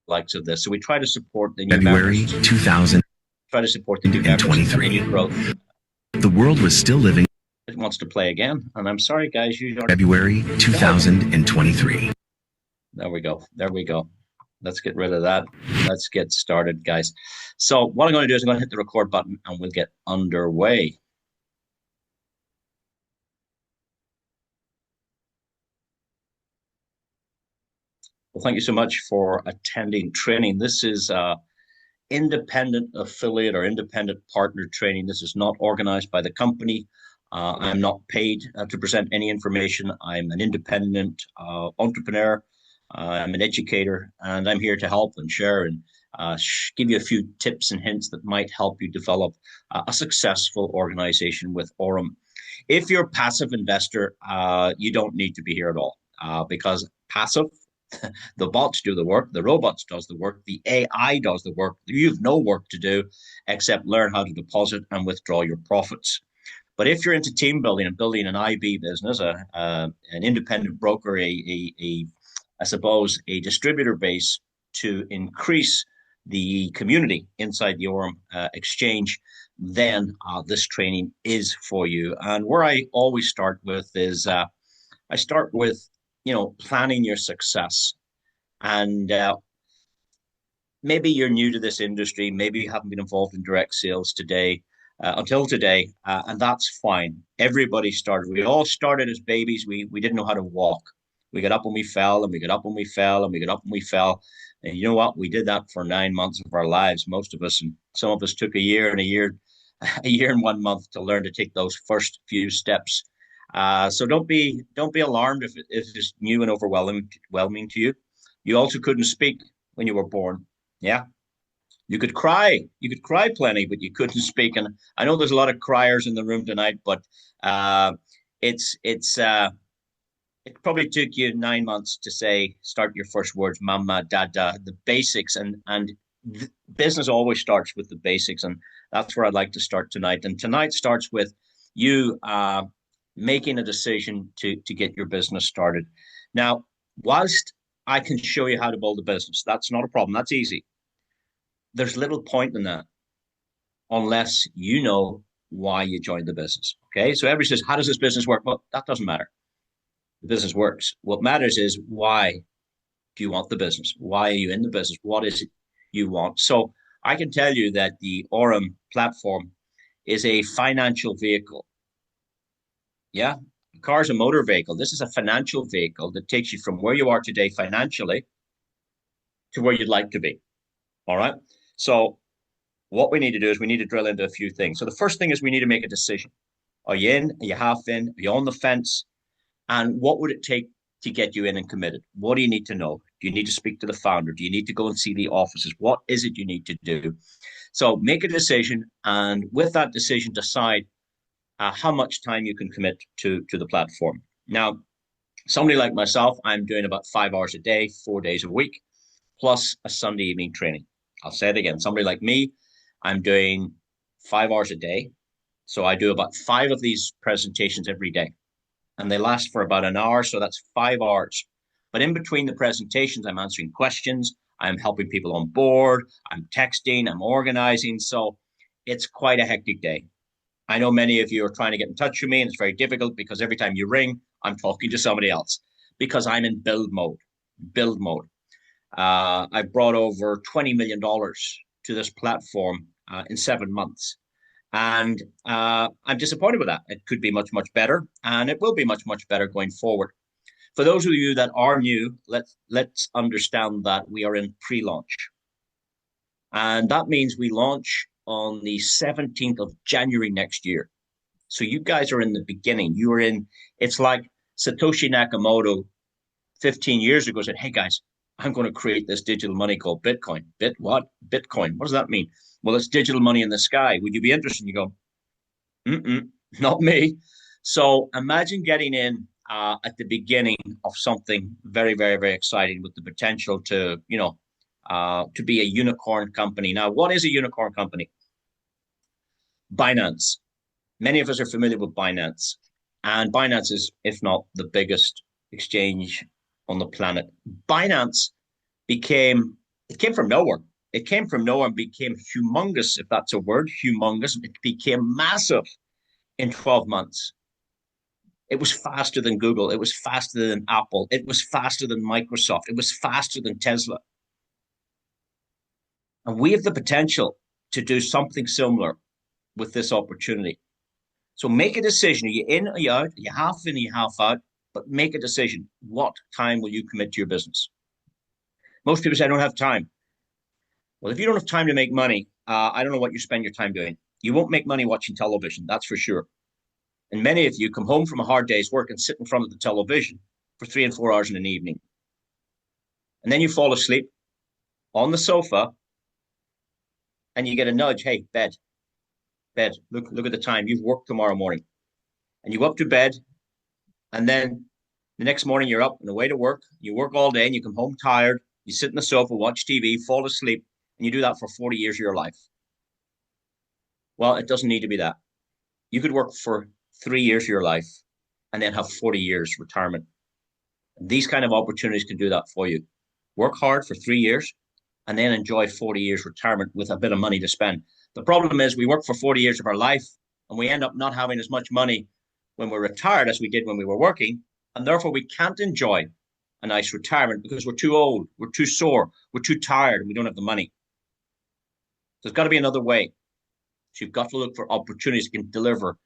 likes of this. So we try to support the new February members, 2023. try to support the new members and continue growth. The world was still living. It wants to play again, and I'm sorry, guys. You don't. February 2023. There we go. There we go. Let's get rid of that. Let's get started, guys. So what I'm going to do is I'm going to hit the record button, and we'll get underway. Well, thank you so much for attending training. This is independent affiliate or independent partner training. This is not organized by the company. I'm not paid to present any information. I'm an independent entrepreneur. I'm an educator, and I'm here to help and share and give you a few tips and hints that might help you develop a successful organization with Aurum. If you're a passive investor, you don't need to be here at all because passive, the bots do the work, the robots does the work, the AI does the work. You've no work to do except learn how to deposit and withdraw your profits. But if you're into team building and building an IB business, an independent broker, I suppose, a distributor base to increase the community inside the Aurum exchange, then this training is for you. And where I always start with is I start with planning your success. And maybe you're new to this industry. Maybe you haven't been involved in direct sales until today, and that's fine. Everybody started. We all started as babies. We didn't know how to walk. We got up when we fell, and we got up when we fell, and we got up when we fell. And you know what? We did that for 9 months of our lives, most of us, and some of us took a year and 1 month to learn to take those first few steps. So don't be alarmed if it's new and overwhelming to you. You also couldn't speak when you were born. Yeah. You could cry plenty, but you couldn't speak. And I know there's a lot of criers in the room tonight, but it probably took you 9 months to start your first words, mama, dada, the basics. And business always starts with the basics. And that's where I'd like to start tonight. And tonight starts with you making a decision to get your business started. Now, whilst I can show you how to build a business, that's not a problem. That's easy. There's little point in that unless you know why you joined the business. Okay. So everybody says, how does this business work? Well, that doesn't matter. The business works. What matters is, why do you want the business? Why are you in the business? What is it you want? So I can tell you that the Aurum platform is a financial vehicle. Yeah. A car is a motor vehicle. This is a financial vehicle that takes you from where you are today financially to where you'd like to be. All right. So what we need to do is we need to drill into a few things. So the first thing is we need to make a decision. Are you in? Are you half in? Are you on the fence? And what would it take to get you in and committed? What do you need to know? Do you need to speak to the founder? Do you need to go and see the offices? What is it you need to do? So make a decision, and with that decision, decide how much time you can commit to the platform. Now, somebody like myself, I'm doing about 5 hours a day, 4 days a week, plus a Sunday evening training. I'll say it again. Somebody like me, I'm doing 5 hours a day. So I do about 5 of these presentations every day. And they last for about an hour. So that's 5 hours. But in between the presentations, I'm answering questions. I'm helping people on board. I'm texting. I'm organizing. So it's quite a hectic day. I know many of you are trying to get in touch with me, and it's very difficult because every time you ring, I'm talking to somebody else because I'm in build mode. I brought over $20 million to this platform in 7 months. And I'm disappointed with that. It could be much, much better, and it will be much, much better going forward. For those of you that are new, let's understand that we are in pre-launch. And that means we launch on the 17th of January next year. So you guys are in the beginning. It's like Satoshi Nakamoto 15 years ago said, hey guys, I'm going to create this digital money called Bitcoin. What? Bitcoin. What does that mean? Well, it's digital money in the sky. Would you be interested? And you go, not me. So imagine getting in at the beginning of something very, very, very exciting with the potential to be a unicorn company. Now, what is a unicorn company? Binance. Many of us are familiar with Binance. And Binance is, if not the biggest exchange on the planet. Binance became It came from nowhere. It came from nowhere and became humongous, if that's a word, humongous. It became massive in 12 months. It was faster than Google. It was faster than Apple. It was faster than Microsoft. It was faster than Tesla. And we have the potential to do something similar with this opportunity. So make a decision. Are you in, are you out? Are you half in, are you half out? But make a decision. What time will you commit to your business? Most people say, I don't have time. Well, if you don't have time to make money, I don't know what you spend your time doing. You won't make money watching television, that's for sure. And many of you come home from a hard day's work and sit in front of the television for 3 and 4 hours in an evening. And then you fall asleep on the sofa and you get a nudge. Hey, bed, look at the time. You've worked tomorrow morning. And you go up to bed. And then the next morning you're up and away to work. You work all day and you come home tired. You sit in the sofa, watch TV, fall asleep. And you do that for 40 years of your life. Well, it doesn't need to be that. You could work for 3 years of your life and then have 40 years retirement. And these kind of opportunities can do that for you. Work hard for 3 years and then enjoy 40 years retirement with a bit of money to spend. The problem is we work for 40 years of our life and we end up not having as much money when we're retired as we did when we were working. And therefore we can't enjoy a nice retirement because we're too old, we're too sore, we're too tired, and we don't have the money. There's got to be another way. So you've got to look for opportunities that can deliver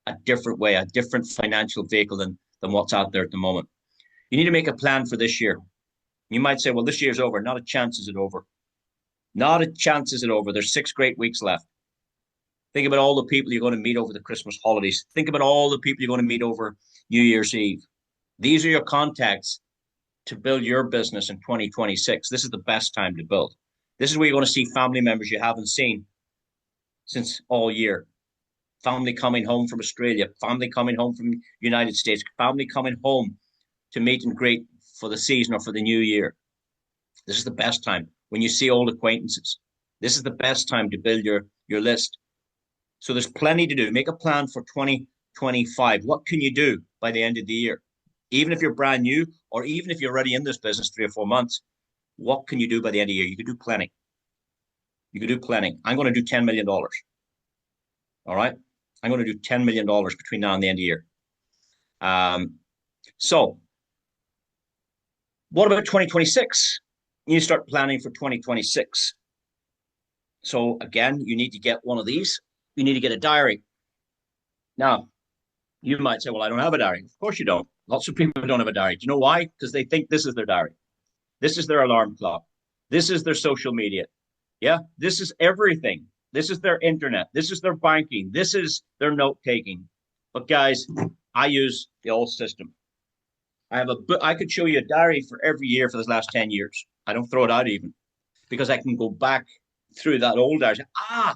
a different way, a different financial vehicle than what's out there at the moment. You need to make a plan for this year. You might say, well, this year's over. Not a chance is it over. Not a chance is it over. There's 6 great weeks left. Think about all the people you're going to meet over the Christmas holidays. Think about all the people you're going to meet over New Year's Eve. These are your contacts to build your business in 2026. This is the best time to build. This is where you're going to see family members you haven't seen since all year. Family coming home from Australia, family coming home from the United States, family coming home to meet and greet for the season or for the new year. This is the best time when you see old acquaintances. This is the best time to build your list. So there's plenty to do. Make a plan for 2025. What can you do by the end of the year? Even if you're brand new, or even if you're already in this business 3 or 4 months, what can you do by the end of the year? You could do plenty. You could do plenty. I'm going to do $10 million. All right. I'm going to do $10 million between now and the end of the year. So what about 2026? You start planning for 2026. So again, you need to get one of these. You need to get a diary. Now, you might say, well, I don't have a diary. Of course you don't. Lots of people don't have a diary. Do you know why? Because they think this is their diary. This is their alarm clock. This is their social media. Yeah, this is everything. This is their internet. This is their banking. This is their note taking. But guys, I use the old system. I have a book. I could show you a diary for every year for the last 10 years. I don't throw it out even because I can go back through that old diary. I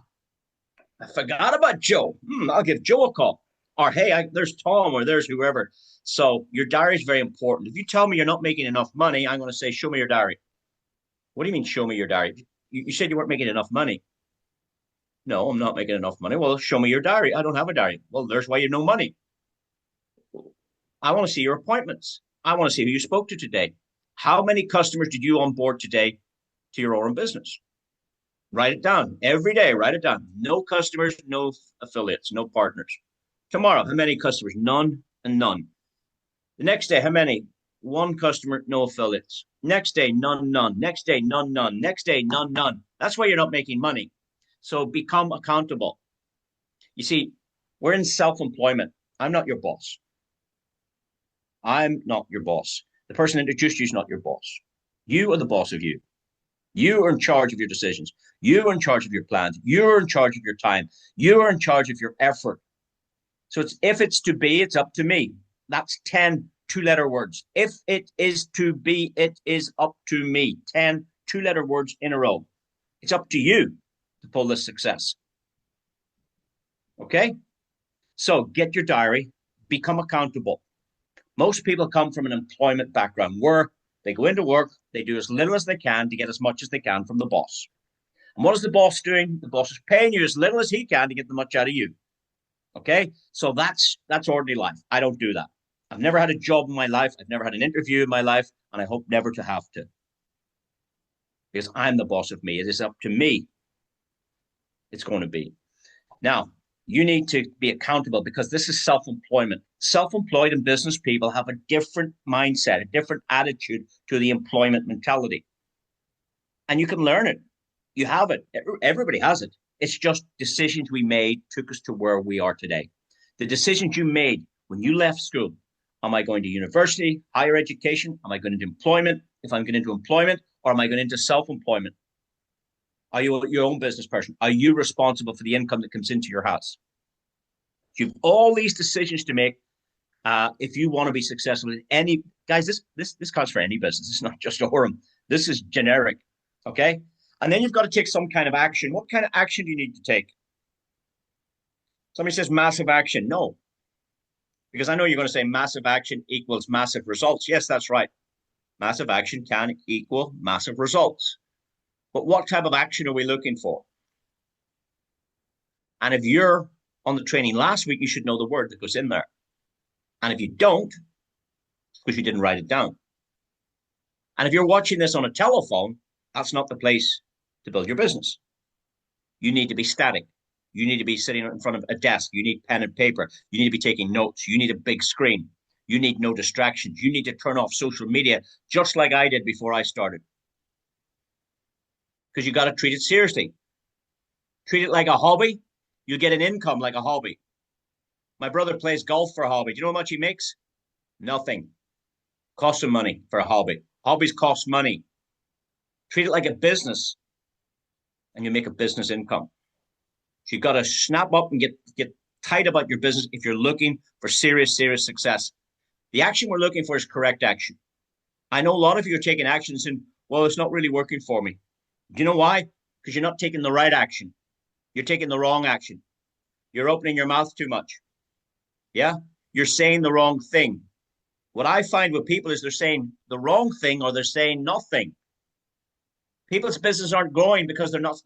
forgot about Joe. I'll give Joe a call. Or, hey, there's Tom or there's whoever. So your diary is very important. If you tell me you're not making enough money, I'm going to say, show me your diary. What do you mean, show me your diary? You said you weren't making enough money. No, I'm not making enough money. Well, show me your diary. I don't have a diary. Well, there's why you have no money. I want to see your appointments. I want to see who you spoke to today. How many customers did you onboard today to your Aurum business? Write it down every day. Write it down. No customers, no affiliates, no partners. Tomorrow, how many customers? None and none. The next day, how many? One customer, no affiliates. Next day, none, none. Next day, none, none. Next day, none, none. That's why you're not making money. So become accountable. You see, we're in self-employment. I'm not your boss. I'm not your boss. The person introduced you is not your boss. You are the boss of you. You are in charge of your decisions. You are in charge of your plans. You are in charge of your time. You are in charge of your effort. So if it's to be, it's up to me. That's 10 two-letter words. If it is to be, it is up to me. 10 two-letter words in a row. It's up to you to pull this success. Okay? So get your diary, become accountable. Most people come from an employment background where they go into work, they do as little as they can to get as much as they can from the boss. And what is the boss doing? The boss is paying you as little as he can to get the much out of you. Okay? So that's ordinary life. I don't do that. I've never had a job in my life. I've never had an interview in my life, and I hope never to have to. because I'm the boss of me. It is up to me. It's going to be. Now, you need to be accountable because this is self-employment. Self-employed and business people have a different mindset, a different attitude to the employment mentality. And you can learn it. You have it. Everybody has it. It's just decisions we made took us to where we are today. The decisions you made when you left school. Am I going to university, higher education? Am I going into employment? If I'm going into employment, or am I going into self-employment? Are you your own business person? Are you responsible for the income that comes into your house? You've all these decisions to make if you want to be successful in any guys. This counts for any business. It's not just Aurum. This is generic, okay? And then you've got to take some kind of action. What kind of action do you need to take? Somebody says massive action. No, because I know you're going to say massive action equals massive results. Yes, that's right. Massive action can equal massive results. But what type of action are we looking for? And if you're on the training last week, you should know the word that goes in there. And if you don't, it's because you didn't write it down. And if you're watching this on a telephone, that's not the place to build your business. You need to be static. You need to be sitting in front of a desk. You need pen and paper. You need to be taking notes. You need a big screen. You need no distractions. You need to turn off social media, just like I did before I started. Because you got to treat it seriously. Treat it like a hobby. You get an income like a hobby. My brother plays golf for a hobby. Do you know how much he makes? Nothing. Costs him money for a hobby. Hobbies cost money. Treat it like a business, and you make a business income. So you got to snap up and get tight about your business if you're looking for serious success. The action we're looking for is correct action. I know a lot of you are taking action and saying, well, it's not really working for me. Do you know why? Because you're not taking the right action. You're taking the wrong action. You're opening your mouth too much. Yeah? You're saying the wrong thing. What I find with people is they're saying the wrong thing or they're saying nothing. People's business aren't growing because they're not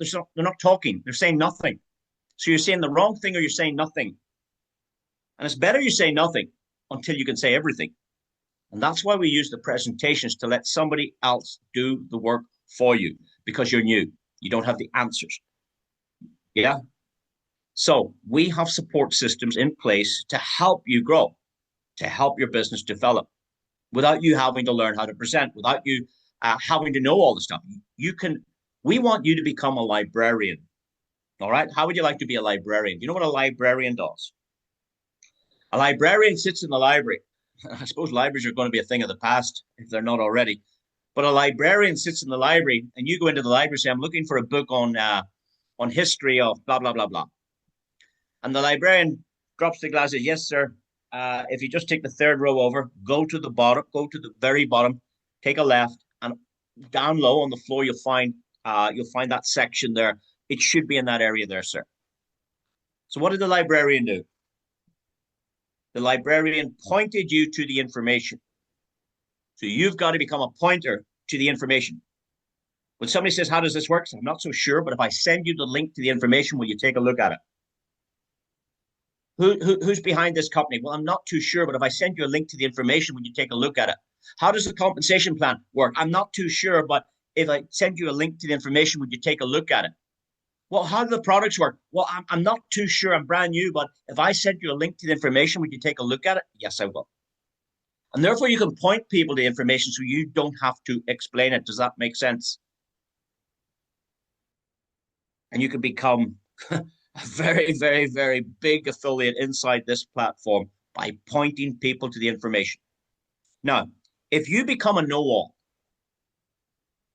talking. They're saying nothing. So you're saying the wrong thing or you're saying nothing. And it's better you say nothing until you can say everything. And that's why we use the presentations to let somebody else do the work for you because you're new. You don't have the answers. Yeah. So we have support systems in place to help you grow, to help your business develop without you having to learn how to present, without you having to know all the stuff. We want you to become a librarian. All right. How would you like to be a librarian? Do you know what a librarian does? A librarian sits in the library. I suppose libraries are going to be a thing of the past if they're not already. But a librarian sits in the library, and you go into the library and say, "I'm looking for a book on history of blah blah blah blah." And the librarian drops the glasses. Yes, sir. If you just take the third row over, go to the bottom, go to the very bottom, take a left, and down low on the floor you'll find that section there. It should be in that area there, sir. So what did the librarian do? The librarian pointed you to the information. So you've got to become a pointer to the information. When somebody says, how does this work? I'm not so sure, but if I send you the link to the information, will you take a look at it? Who's behind this company? Well, I'm not too sure, but if I send you a link to the information, will you take a look at it? How does the compensation plan work? I'm not too sure, but if I send you a link to the information, would you take a look at it? Well, how do the products work? Well, I'm not too sure. I'm brand new, but if I send you a link to the information, would you take a look at it? Yes, I will. And therefore, you can point people to information so you don't have to explain it. Does that make sense? And you can become a very, very, very big affiliate inside this platform by pointing people to the information. Now, if you become a know-all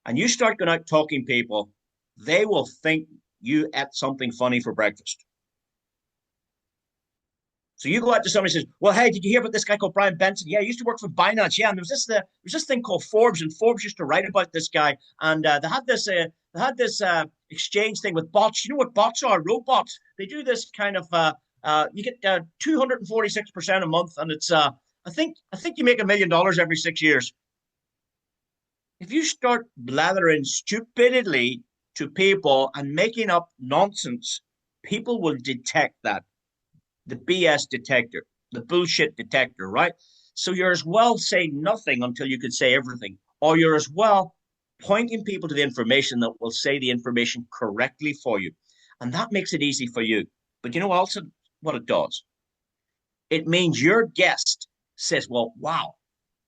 and you start going out talking people, they will think you ate something funny for breakfast. So you go out to somebody and says, well, hey, did you hear about this guy called Brian Benson? Yeah, he used to work for Binance. Yeah, and there was this thing called Forbes, and Forbes used to write about this guy. And they had this exchange thing with bots. You know what bots are? Robots. They do this kind of you get 246% a month, and it's I think you make $1 million every 6 years. If you start blathering stupidity to people and making up nonsense, people will detect that. The BS detector, the bullshit detector, right? So you're as well say nothing until you can say everything, or you're as well pointing people to the information that will say the information correctly for you. And that makes it easy for you. But you know also what it does? It means your guest says, well, wow,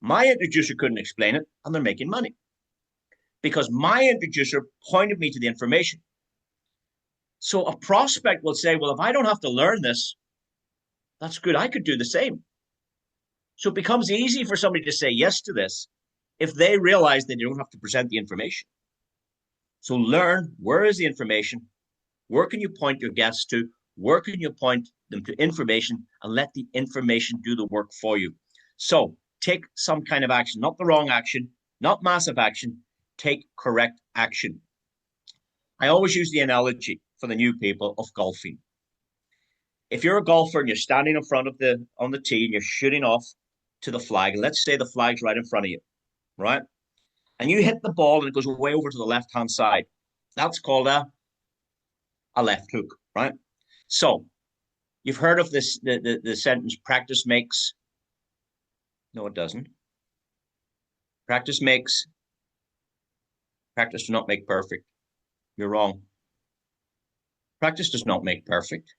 my introducer couldn't explain it, and they're making money because my introducer pointed me to the information. So a prospect will say, well, if I don't have to learn this, that's good. I could do the same. So it becomes easy for somebody to say yes to this if they realize that you don't have to present the information. So learn, where is the information? Where can you point your guests to? Where can you point them to information, and let the information do the work for you? So take some kind of action, not the wrong action, not massive action, take correct action. I always use the analogy for the new people of golfing. If you're a golfer and you're standing in front of on the tee and you're shooting off to the flag, and let's say the flag's right in front of you, right? And you hit the ball and it goes way over to the left-hand side. That's called a left hook, right? So you've heard of this, the sentence, practice makes, no, it doesn't. Practice does not make perfect. You're wrong. Practice does not make perfect.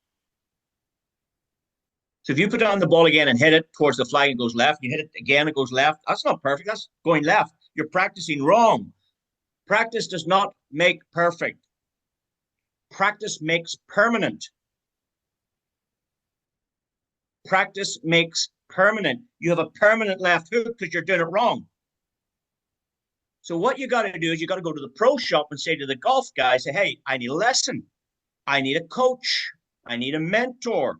So if you put on the ball again and hit it towards the flag and it goes left, you hit it again, it goes left. That's not perfect. That's going left. You're practicing wrong. Practice does not make perfect. Practice makes permanent. Practice makes permanent. You have a permanent left hook because you're doing it wrong. So what you got to do is you got to go to the pro shop and say to the golf guy, say, hey, I need a lesson. I need a coach. I need a mentor.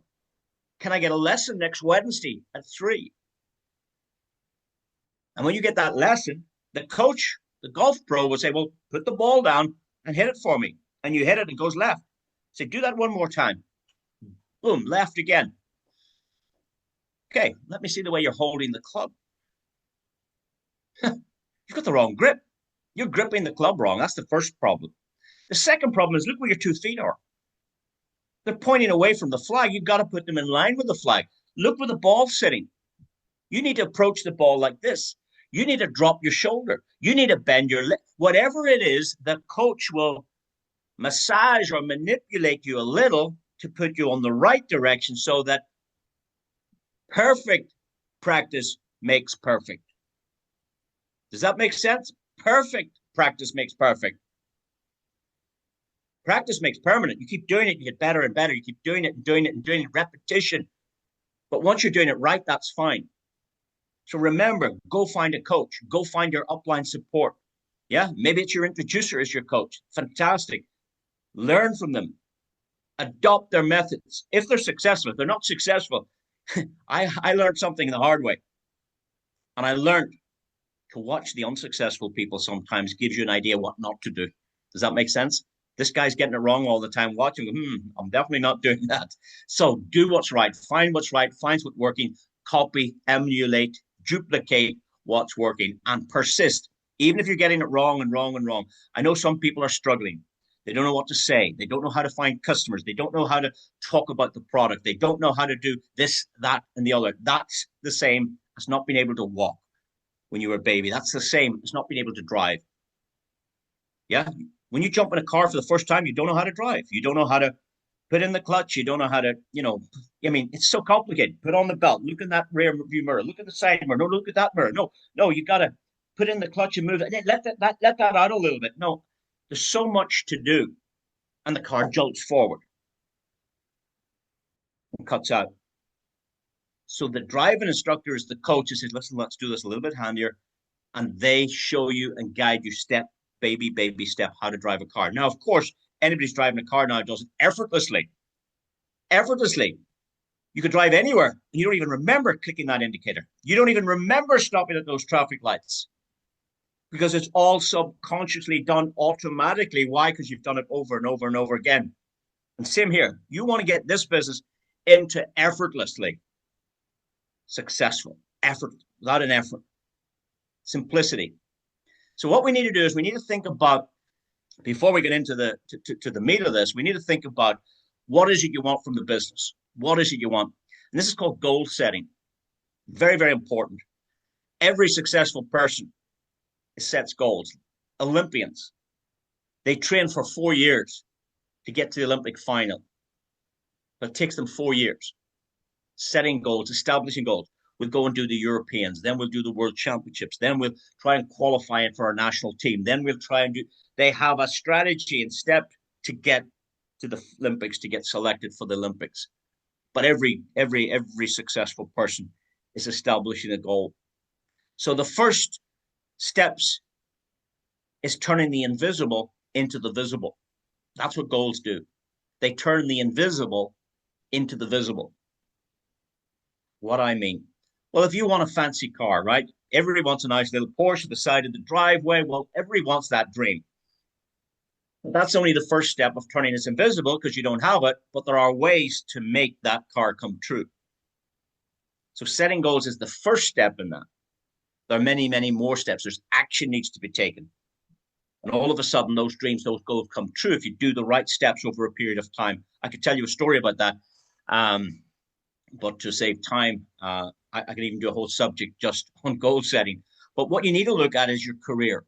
Can I get a lesson next Wednesday at 3? And when you get that lesson, the coach, the golf pro will say, well, put the ball down and hit it for me. And you hit it and it goes left. Say, do that one more time. Boom, left again. Okay, let me see the way you're holding the club. You've got the wrong grip. You're gripping the club wrong. That's the first problem. The second problem is look where your 2 feet are. They're pointing away from the flag. You've got to put them in line with the flag. Look where the ball's sitting. You need to approach the ball like this. You need to drop your shoulder. You need to bend your leg. Whatever it is, the coach will massage or manipulate you a little to put you on the right direction so that perfect practice makes perfect. Does that make sense? Perfect practice makes perfect. Practice makes permanent. You keep doing it, you get better and better. You keep doing it and doing it and doing it, repetition. But once you're doing it right, that's fine. So remember, go find a coach. Go find your upline support. Yeah, maybe it's your introducer as your coach. Fantastic. Learn from them. Adopt their methods. If they're successful, if they're not successful, I learned something the hard way. And I learned to watch the unsuccessful people sometimes gives you an idea what not to do. Does that make sense? This guy's getting it wrong all the time. Watching, I'm definitely not doing that. So do what's right. Find what's right. Find what's working. Copy, emulate, duplicate what's working, and persist. Even if you're getting it wrong and wrong and wrong. I know some people are struggling. They don't know what to say. They don't know how to find customers. They don't know how to talk about the product. They don't know how to do this, that, and the other. That's the same as not being able to walk when you were a baby. That's the same as not being able to drive. Yeah. When you jump in a car for the first time, you don't know how to drive. You don't know how to put in the clutch. You don't know how to, I mean, it's so complicated. Put on the belt. Look in that rear view mirror. Look at the side mirror. No, look at that mirror. No, you got to put in the clutch and move it. Let that out a little bit. No, there's so much to do. And the car jolts forward and cuts out. So the driving instructor is the coach who says, listen, let's do this a little bit handier. And they show you and guide you step, baby step, how to drive a car. Now, of course, anybody's driving a car now does it effortlessly. Effortlessly. You could drive anywhere and you don't even remember clicking that indicator. You don't even remember stopping at those traffic lights because it's all subconsciously done automatically. Why? Because you've done it over and over and over again. And same here. You want to get this business into effortlessly successful. Effort, without an effort. Simplicity. So what we need to do is we need to think about, before we get into the meat of this, we need to think about what is it you want from the business? What is it you want? And this is called goal setting. Very, very important. Every successful person sets goals. Olympians, they train for 4 years to get to the Olympic final. But it takes them 4 years setting goals, establishing goals. We'll go and do the Europeans, then we'll do the World Championships, then we'll try and qualify it for our national team, then we'll try and do. They have a strategy and step to get to the Olympics, to get selected for the Olympics. But every successful person is establishing a goal. So the first steps is turning the invisible into the visible. That's what goals do. They turn the invisible into the visible. What I mean? Well, if you want a fancy car, right? Everybody wants a nice little Porsche at the side of the driveway. Well, everybody wants that dream. Well, that's only the first step of turning it invisible because you don't have it, but there are ways to make that car come true. So setting goals is the first step in that. There are many, many more steps. There's action needs to be taken. And all of a sudden, those dreams, those goals come true if you do the right steps over a period of time. I could tell you a story about that. But to save time, I can even do a whole subject just on goal setting. But what you need to look at is your career.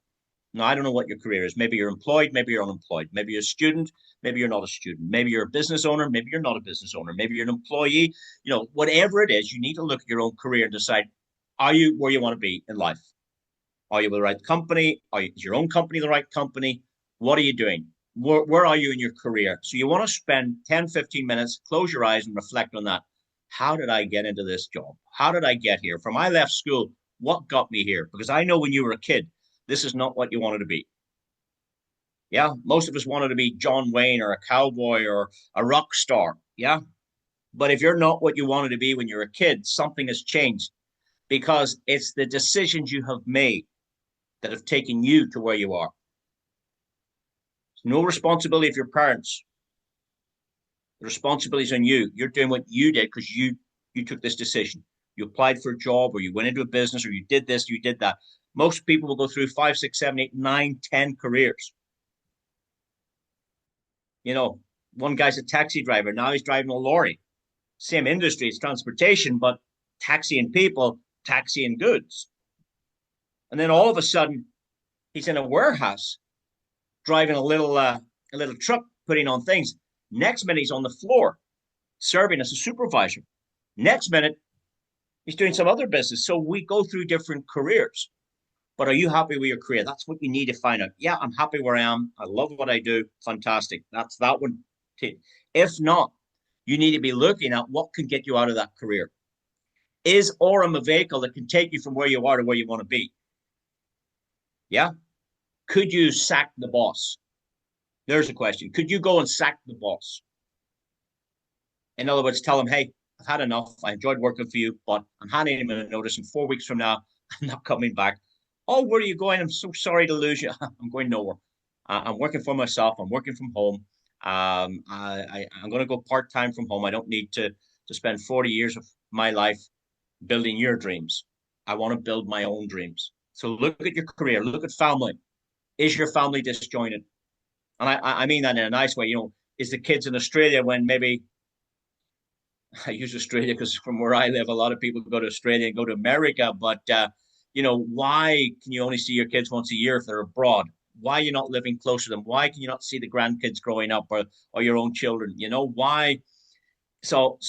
Now, I don't know what your career is. Maybe you're employed, maybe you're unemployed. Maybe you're a student, maybe you're not a student. Maybe you're a business owner, maybe you're not a business owner. Maybe you're an employee. Whatever it is, you need to look at your own career and decide, are you where you want to be in life? Are you with the right company? Is your own company the right company? What are you doing? Where are you in your career? So you want to spend 10, 15 minutes, close your eyes and reflect on that. How did I get into this job? How did I get here? From I left school, what got me here? Because I know when you were a kid, this is not what you wanted to be. Yeah, most of us wanted to be John Wayne or a cowboy or a rock star. Yeah, but if you're not what you wanted to be when you're a kid, something has changed because it's the decisions you have made that have taken you to where you are. It's no responsibility of your parents. The responsibility is on you. You're doing what you did because you took this decision. You applied for a job or you went into a business or you did this, you did that. Most people will go through 5, 6, 7, 8, 9, 10 careers. One guy's a taxi driver. Now he's driving a lorry. Same industry, it's transportation, but taxiing people, taxiing goods. And then all of a sudden, he's in a warehouse driving a little truck, putting on things. Next minute, he's on the floor serving as a supervisor. Next minute, he's doing some other business. So we go through different careers. But are you happy with your career? That's what you need to find out. Yeah, I'm happy where I am. I love what I do. Fantastic. That's that one. If not, you need to be looking at what can get you out of that career. Is Aurum a vehicle that can take you from where you are to where you want to be? Yeah. Could you sack the boss? There's a question. Could you go and sack the boss? In other words, tell him, hey, I've had enough. I enjoyed working for you, but I'm handing him a notice in 4 weeks from now. I'm not coming back. Oh, where are you going? I'm so sorry to lose you. I'm going nowhere. I'm working for myself. I'm working from home. I'm going to go part-time from home. I don't need to spend 40 years of my life building your dreams. I want to build my own dreams. So look at your career. Look at family. Is your family disjointed? And I mean that in a nice way. Is the kids in Australia when maybe I use Australia because from where I live, a lot of people go to Australia and go to America. But, why can you only see your kids once a year if they're abroad? Why are you not living closer to them? Why can you not see the grandkids growing up or your own children? Why? So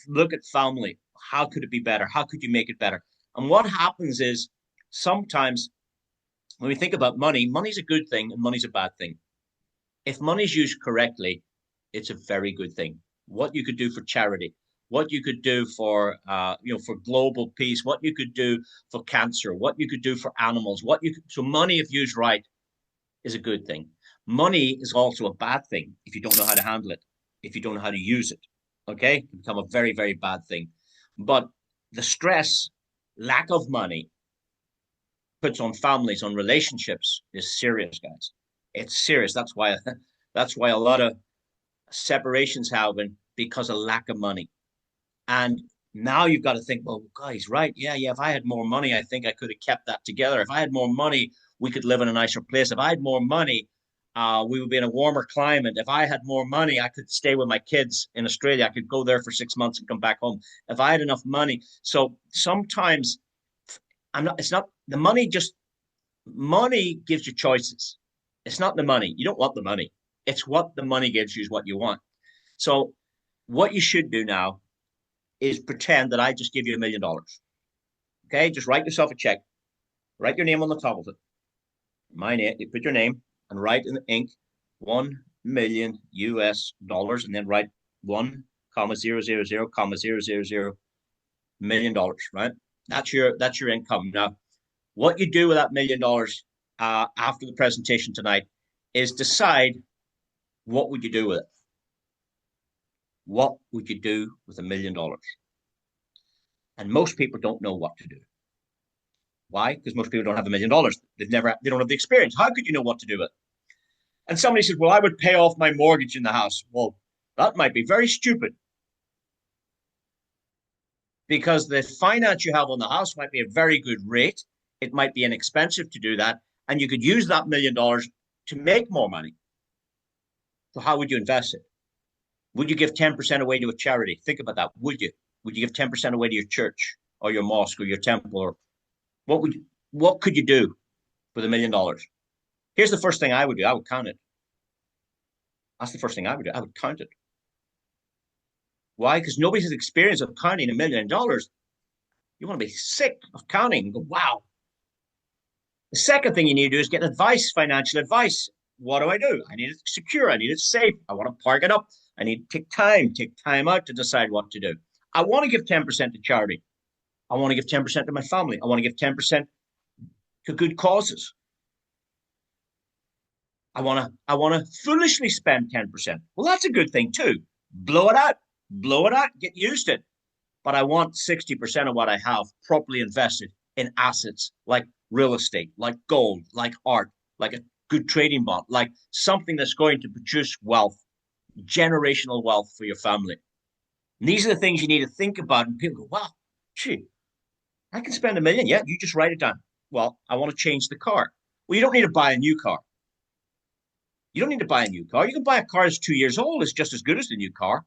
look at family. How could it be better? How could you make it better? And what happens is sometimes when we think about money, money's a good thing and money's a bad thing. If money's used correctly, it's a very good thing. What you could do for charity, what you could do for for global peace, what you could do for cancer, what you could do for animals, so money, if used right, is a good thing. Money is also a bad thing if you don't know how to handle it, if you don't know how to use it. Okay, it can become a very, very bad thing. But the stress, lack of money puts on families, on relationships is serious, guys. It's serious. That's why a lot of separations happen because of lack of money. And now you've got to think, well, guys, right? Yeah. If I had more money, I think I could have kept that together. If I had more money, we could live in a nicer place. If I had more money, we would be in a warmer climate. If I had more money, I could stay with my kids in Australia. I could go there for 6 months and come back home. If I had enough money. So sometimes it's not the money just Money gives you choices. It's not the money. You don't want the money. It's what the money gives you is what you want. So what you should do now is pretend that I just give you $1 million. Okay, just write yourself a check. Write your name on the top of it. My name. You put your name and write in the ink 1 million US dollars, and then write 1,000,000,000 Right? That's your income. Now, what you do with that $1 million after the presentation tonight is decide what would you do with it. What would you do with $1 million? And most people don't know what to do. Why? Because most people don't have $1 million. They don't have the experience. How could you know what to do with it? And somebody says, well, I would pay off my mortgage in the house. Well, that might be very stupid because the finance you have on the house might be a very good rate. It might be inexpensive to do that. And you could use that $1 million to make more money. So how would you invest it? Would you give 10% away to a charity? Think about that. Would you? Would you give 10% away to your church or your mosque or your temple? Or what could you do with $1 million? Here's the first thing I would do. I would count it. That's the first thing I would do. I would count it. Why? Because nobody has experience of counting $1 million. You want to be sick of counting and go, wow. The second thing you need to do is get advice, financial advice. What do I do? I need it secure. I need it safe. I want to park it up. I need to take time out to decide what to do. I want to give 10% to charity. I want to give 10% to my family. I want to give 10% to good causes. I want to foolishly spend 10%. Well, that's a good thing too. Blow it out. Blow it out. Get used to it. But I want 60% of what I have properly invested in assets like real estate, like gold, like art, like a good trading bond, like something that's going to produce wealth, generational wealth for your family. And these are the things you need to think about. And people go, wow, gee, I can spend $1 million. Yeah, you just write it down. Well, I want to change the car. Well, you don't need to buy a new car. You don't need to buy a new car. You can buy a car that's 2 years old. It's just as good as the new car.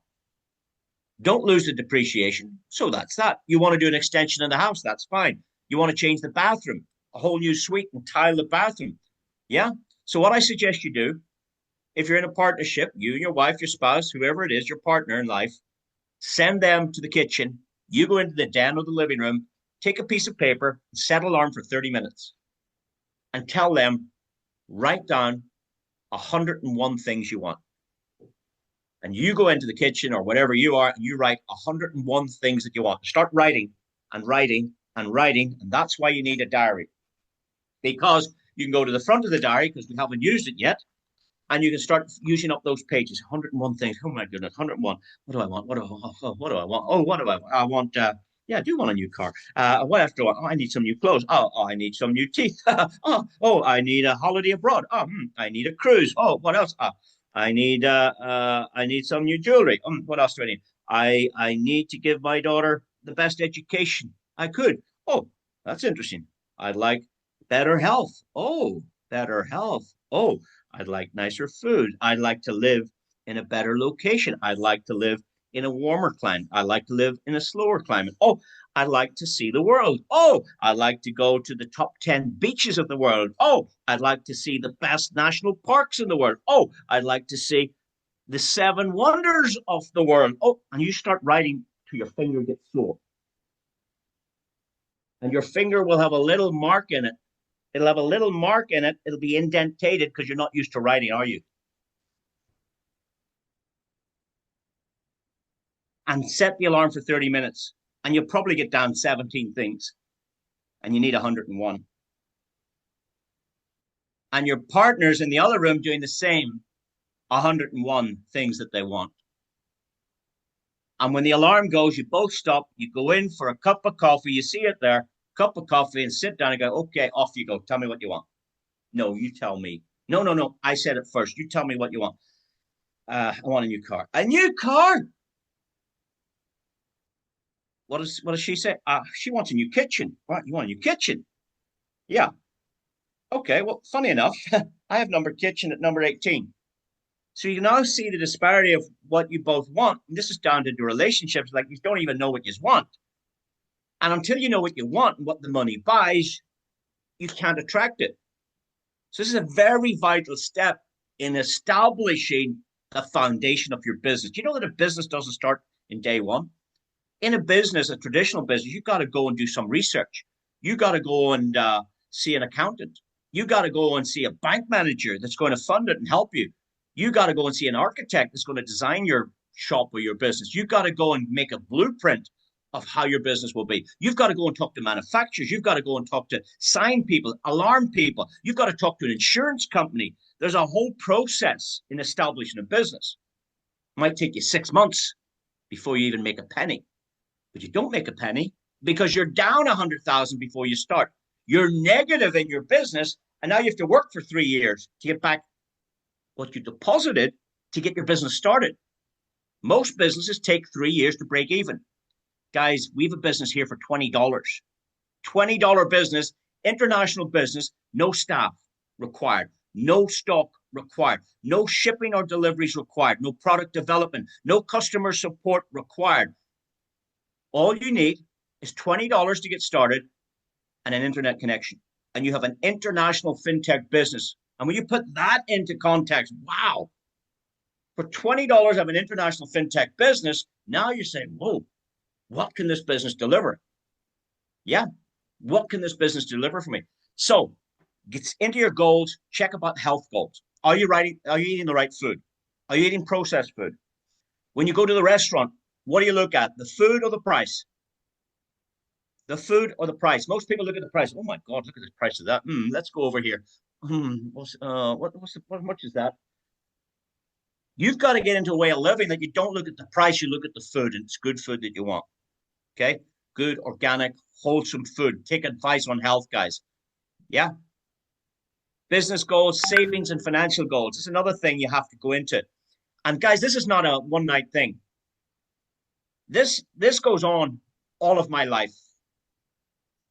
Don't lose the depreciation. So that's that. You want to do an extension in the house. That's fine. You want to change the bathroom, a whole new suite and tile the bathroom. Yeah. So what I suggest you do, if you're in a partnership, you and your wife, your spouse, whoever it is, your partner in life, send them to the kitchen. You go into the den or the living room, take a piece of paper, set an alarm for 30 minutes and tell them, write down 101 things you want. And you go into the kitchen or whatever you are, and you write 101 things that you want. Start writing and writing and writing. And that's why you need a diary. Because you can go to the front of the diary because we haven't used it yet. And you can start using up those pages. 101 things. Oh my goodness, 101. What do I want? What do I want? Oh, what do I want? Oh, what do I want? I want, yeah, I do want a new car. What else do I want? Oh, I need some new clothes. I need some new teeth. I need a holiday abroad. I need a cruise. Oh, what else? I need some new jewelry. What else do I need? I need to give my daughter the best education I could. Oh, that's interesting. I'd like better health. Oh, better health. Oh, I'd like nicer food. I'd like to live in a better location. I'd like to live in a warmer climate. I'd like to live in a slower climate. Oh, I'd like to see the world. Oh, I'd like to go to the top 10 beaches of the world. Oh, I'd like to see the best national parks in the world. Oh, I'd like to see the seven wonders of the world. Oh, and you start writing till your finger gets sore. And your finger will have a little mark in it. It'll have a little mark in it. It'll be indentated because you're not used to writing, are you? And set the alarm for 30 minutes. And you'll probably get down 17 things. And you need 101. And your partner's in the other room doing the same 101 things that they want. And when the alarm goes, you both stop, you go in for a cup of coffee, you see it there, cup of coffee, and sit down and go, okay, off you go. Tell me what you want. No, you tell me. No, no, no. I said it first. You tell me what you want. I want a new car. A new car? What does she say? She wants a new kitchen. What? You want a new kitchen? Yeah. Okay. Well, funny enough, I have number kitchen at number 18. So you now see the disparity of what you both want. And this is down to the relationships. Like you don't even know what you want. And until you know what you want and what the money buys, you can't attract it. So this is a very vital step in establishing the foundation of your business. You know that a business doesn't start in day one. In a business, a traditional business, you got to go and do some research. You got to go and see an accountant. You got to go and see a bank manager that's going to fund it and help you. You got to go and see an architect that's going to design your shop or your business. You got to go and make a blueprint of how your business will be. You've got to go and talk to manufacturers. You've got to go and talk to sign people, alarm people. You've got to talk to an insurance company. There's a whole process in establishing a business. It might take you 6 months before you even make a penny, but you don't make a penny because you're down 100,000 before you start. You're negative in your business, and now you have to work for 3 years to get back what you deposited to get your business started. Most businesses take 3 years to break even. Guys, we have a business here for $20. $20 business, international business, no staff required, no stock required, no shipping or deliveries required, no product development, no customer support required. All you need is $20 to get started and an internet connection. And you have an international fintech business. And when you put that into context, wow, for $20, I have an international fintech business. Now you're saying, whoa, what can this business deliver? Yeah, what can this business deliver for me? So get into your goals, check about health goals. Are you eating the right food? Are you eating processed food? When you go to the restaurant, what do you look at? The food or the price? The food or the price? Most people look at the price. Oh my God, look at the price of that. Let's go over here. What much is that? You've got to get into a way of living that you don't look at the price, you look at the food, and it's good food that you want. Okay? Good, organic, wholesome food. Take advice on health, guys. Yeah. Business goals, savings, and financial goals. It's another thing you have to go into. And guys, this is not a one night thing. This goes on all of my life.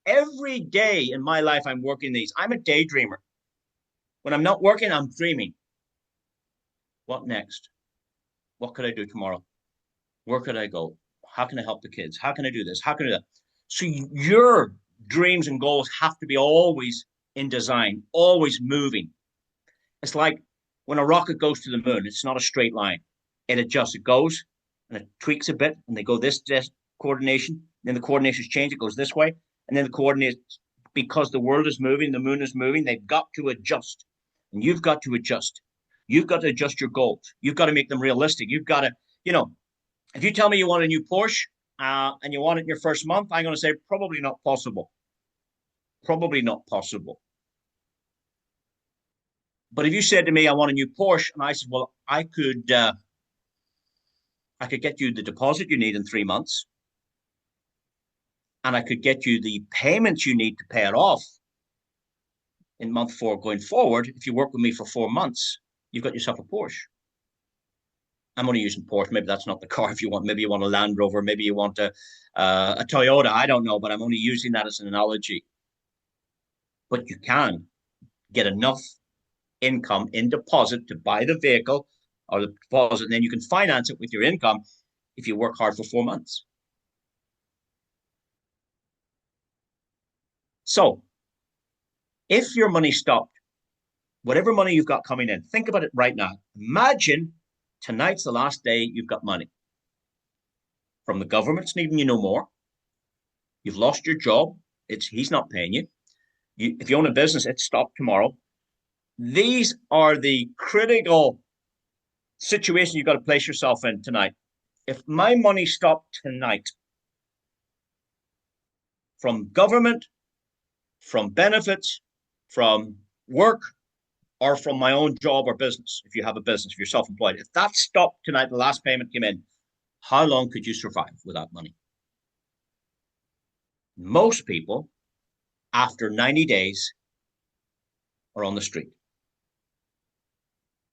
Every day in my life, I'm working these. I'm a daydreamer. When I'm not working, I'm dreaming. What next? What could I do tomorrow? Where could I go? How can I help the kids? How can I do this? How can I do that? So your dreams and goals have to be always in design, always moving. It's like when a rocket goes to the moon, it's not a straight line. It adjusts, it goes and it tweaks a bit, and they go this coordination, then the coordinations change, it goes this way, and then the coordinates, because the world is moving, the moon is moving, they've got to adjust. And you've got to adjust. You've got to adjust your goals. You've got to make them realistic. You've got to, if you tell me you want a new Porsche and you want it in your first month, I'm going to say probably not possible. Probably not possible. But if you said to me, I want a new Porsche, and I said, well, I could get you the deposit you need in 3 months, and I could get you the payments you need to pay it off in month 4 going forward. If you work with me for 4 months, you've got yourself a Porsche. I'm only using Porsche. Maybe that's not the car if you want. Maybe you want a Land Rover. Maybe you want a Toyota. I don't know, but I'm only using that as an analogy. But you can get enough income in deposit to buy the vehicle or the deposit, and then you can finance it with your income if you work hard for 4 months. So if your money stopped, whatever money you've got coming in, think about it right now. Imagine tonight's the last day you've got money from the government's needing you no more. You've lost your job. He's not paying you. If you own a business, it's stopped tomorrow. These are the critical situations you've got to place yourself in tonight. If my money stopped tonight from government, from benefits, from work, or from my own job or business, if you have a business, if you're self-employed, if that stopped tonight, the last payment came in, how long could you survive without money? Most people, after 90 days, are on the street.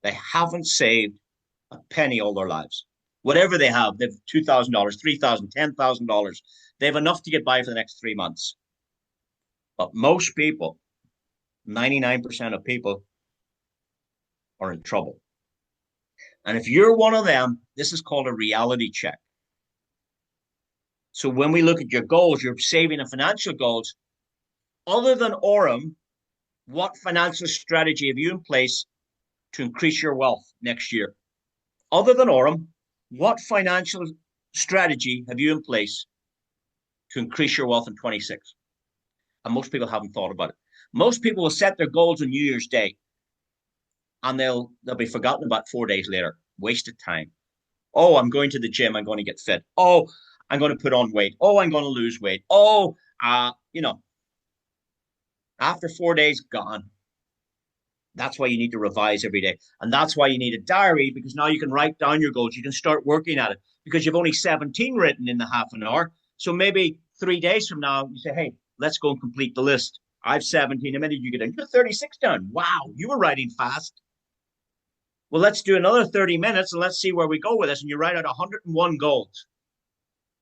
They haven't saved a penny all their lives. Whatever they have, they've $2,000, $3,000, $10,000. They have enough to get by for the next 3 months. But most people, 99% of people, are in trouble. And if you're one of them, this is called a reality check. So when we look at your goals, your saving and financial goals, other than Aurum, What financial strategy have you in place to increase your wealth next year? Other than Aurum, what financial strategy have you in place to increase your wealth in 26? And most people haven't thought about it. Most people will set their goals on New Year's Day and they'll be forgotten about 4 days later. Wasted time. Oh, I'm going to the gym. I'm going to get fit. Oh, I'm going to put on weight. Oh, I'm going to lose weight. Oh, after 4 days, gone. That's why you need to revise every day. And that's why you need a diary, because now you can write down your goals. You can start working at it because you've only 17 written in the half an hour. So maybe 3 days from now, you say, hey, let's go and complete the list. I've 17. A minute you get in, you're 36 done. Wow, you were writing fast. Well, let's do another 30 minutes and let's see where we go with this. And you write out 101 goals.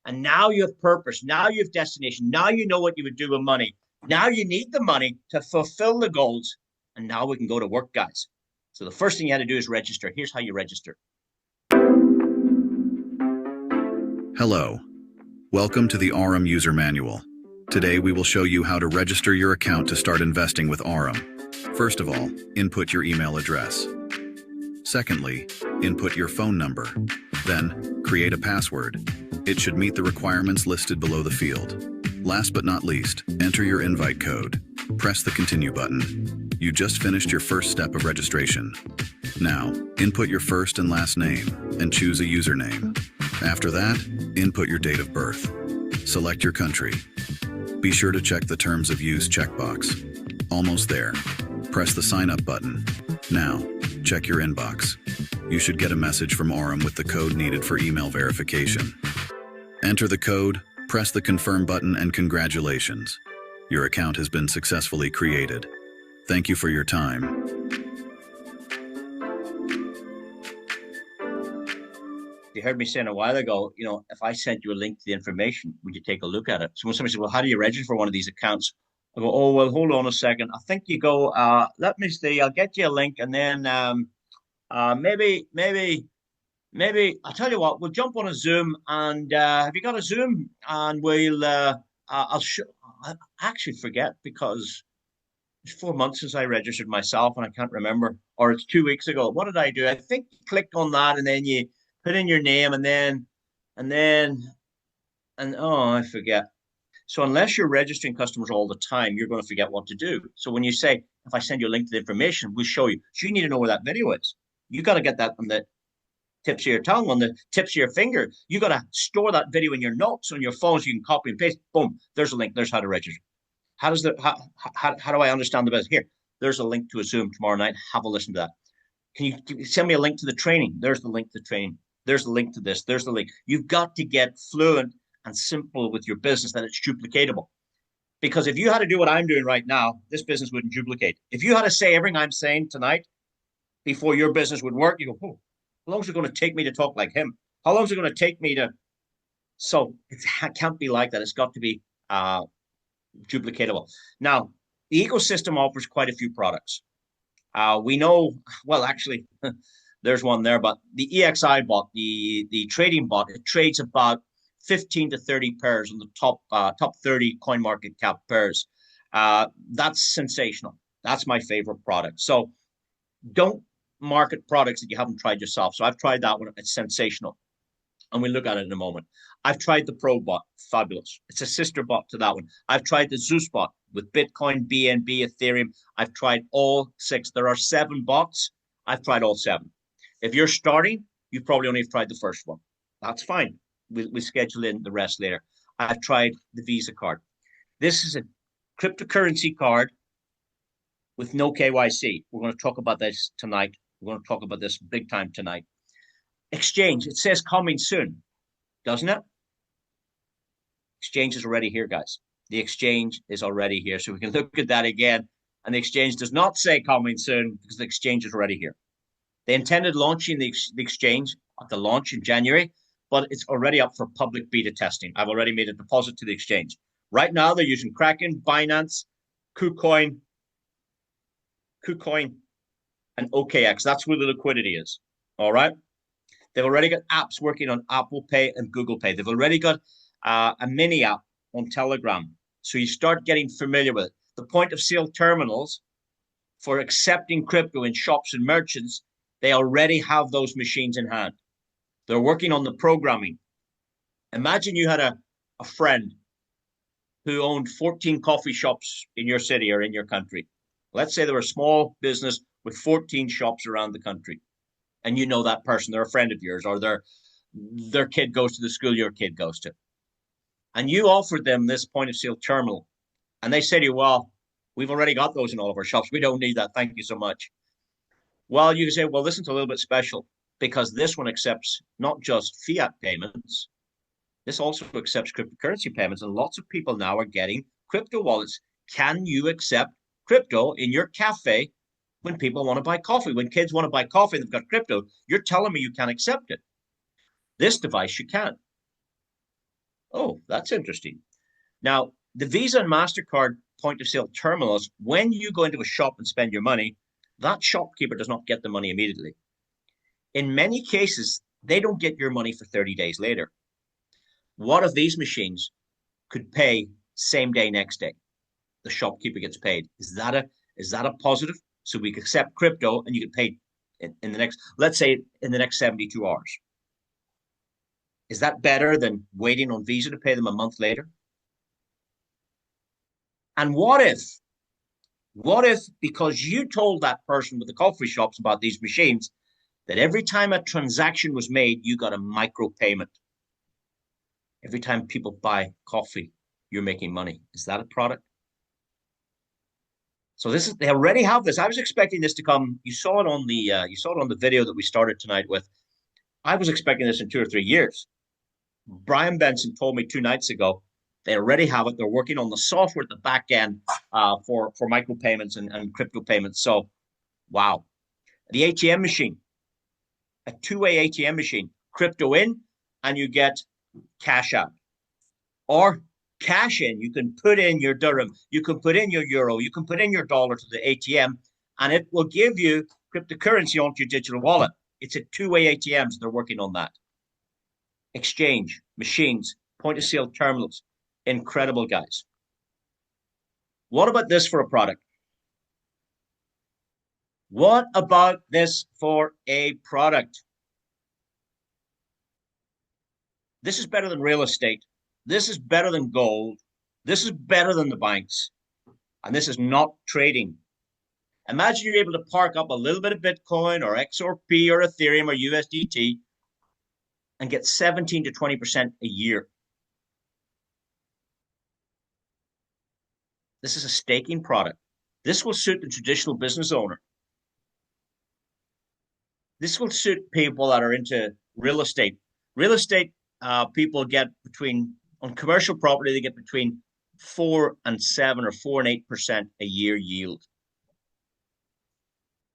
And now you have purpose. Now you have destination. Now you know what you would do with money. Now you need the money to fulfill the goals. And now we can go to work, guys. So the first thing you had to do is register. Here's how you register. Hello. Welcome to the Aurum User Manual. Today we will show you how to register your account to start investing with Aurum. First of all, input your email address. Secondly, input your phone number. Then, create a password. It should meet the requirements listed below the field. Last but not least, enter your invite code. Press the Continue button. You just finished your first step of registration. Now, input your first and last name and choose a username. After that, input your date of birth. Select your country. Be sure to check the Terms of Use checkbox. Almost there. Press the Sign Up button. Now, check your inbox. You should get a message from Aurum with the code needed for email verification. Enter the code, press the Confirm button, and congratulations. Your account has been successfully created. Thank you for your time. You heard me saying a while ago, if I sent you a link to the information, would you take a look at it? So when somebody says, well, how do you register for one of these accounts? I go, oh, well, hold on a second. I think you go, let me see, I'll get you a link, and then maybe I'll tell you what, we'll jump on a Zoom, and have you got a Zoom? And I actually forget, because it's 4 months since I registered myself and I can't remember, or it's 2 weeks ago. What did I do? I think you click on that and then you put in your name and then, and oh, I forget. So unless you're registering customers all the time, you're going to forget what to do. So when you say, if I send you a link to the information, we'll show you. So you need to know where that video is. You got to get that on the tips of your tongue, on the tips of your finger. You got to store that video in your notes on your phone so you can copy and paste. Boom, there's a link. There's how to register. How do I understand the business? Here, there's a link to a Zoom tomorrow night. Have a listen to that. Can you send me a link to the training? There's the link to the training. There's the link to this. There's the link. You've got to get fluent and simple with your business, that it's duplicatable. Because if you had to do what I'm doing right now, this business wouldn't duplicate. If you had to say everything I'm saying tonight before your business would work, you go, oh, how long is it going to take me to talk like him? How long is it going to take me to? So it can't be like that. It's got to be duplicatable. Now, the ecosystem offers quite a few products. We know, well, actually, there's one there, but the EXI bot, the trading bot, it trades about 15 to 30 pairs on the top 30 coin market cap pairs. That's sensational. That's my favorite product. So don't market products that you haven't tried yourself. So I've tried that one. It's sensational. And we'll look at it in a moment. I've tried the Pro bot, fabulous. It's a sister bot to that one. I've tried the Zeus bot with Bitcoin, BNB, Ethereum. I've tried all 6. There are 7 bots. I've tried all 7. If you're starting, you probably only have tried the first one. That's fine. We'll schedule in the rest later. I've tried the Visa card. This is a cryptocurrency card with no KYC. We're going to talk about this tonight. We're going to talk about this big time tonight. Exchange, it says coming soon, doesn't it? Exchange is already here, guys. The exchange is already here. So we can look at that again. And the exchange does not say coming soon because the exchange is already here. They intended launching the exchange at the launch in January, but it's already up for public beta testing. I've already made a deposit to the exchange. Right now, they're using Kraken, Binance, KuCoin, and OKX. That's where the liquidity is. All right. They've already got apps working on Apple Pay and Google Pay. They've already got a mini app on Telegram. So you start getting familiar with it. The point of sale terminals for accepting crypto in shops and merchants, they already have those machines in hand. They're working on the programming. Imagine you had a friend who owned 14 coffee shops in your city or in your country. Let's say they're a small business with 14 shops around the country. And you know that person, they're a friend of yours, or their kid goes to the school your kid goes to. And you offered them this point of sale terminal. And they say to you, well, we've already got those in all of our shops. We don't need that. Thank you so much. Well, you can say, well, this is a little bit special because this one accepts not just fiat payments, this also accepts cryptocurrency payments. And lots of people now are getting crypto wallets. Can you accept crypto in your cafe when people want to buy coffee? When kids want to buy coffee and they've got crypto, you're telling me you can't accept it. This device, you can. Oh, that's interesting. Now, the Visa and MasterCard point of sale terminals, when you go into a shop and spend your money, that shopkeeper does not get the money immediately. In many cases, they don't get your money for 30 days later. What if these machines could pay same day, next day? The shopkeeper gets paid. Is that a positive? So we could accept crypto and you can pay in the next, let's say in the next 72 hours. Is that better than waiting on Visa to pay them a month later? And what if because you told that person with the coffee shops about these machines that every time a transaction was made, you got a micro payment? Every time people buy coffee, you're making money. Is that a product? So they already have this. I was expecting this to come. You saw it on the video that we started tonight with. I was expecting this in 2 or 3 years. Brian Benson told me 2 nights ago they already have it. They're working on the software at the back end for micropayments and crypto payments. So, wow. The ATM machine, a two-way ATM machine, crypto in, and you get cash out. Or cash in, you can put in your dirham, you can put in your euro, you can put in your dollar to the ATM, and it will give you cryptocurrency onto your digital wallet. It's a two-way ATMs. They're working on that. Exchange, machines, point of sale terminals. Incredible, guys. What about this for a product? What about this for a product? This is better than real estate. This is better than gold. This is better than the banks. And this is not trading. Imagine you're able to park up a little bit of Bitcoin or XRP or Ethereum or USDT and get 17 to 20% a year. This is a staking product. This will suit the traditional business owner. This will suit people that are into real estate. Real estate people get on commercial property, they get between 4 and 7 or 4 and 8% a year yield.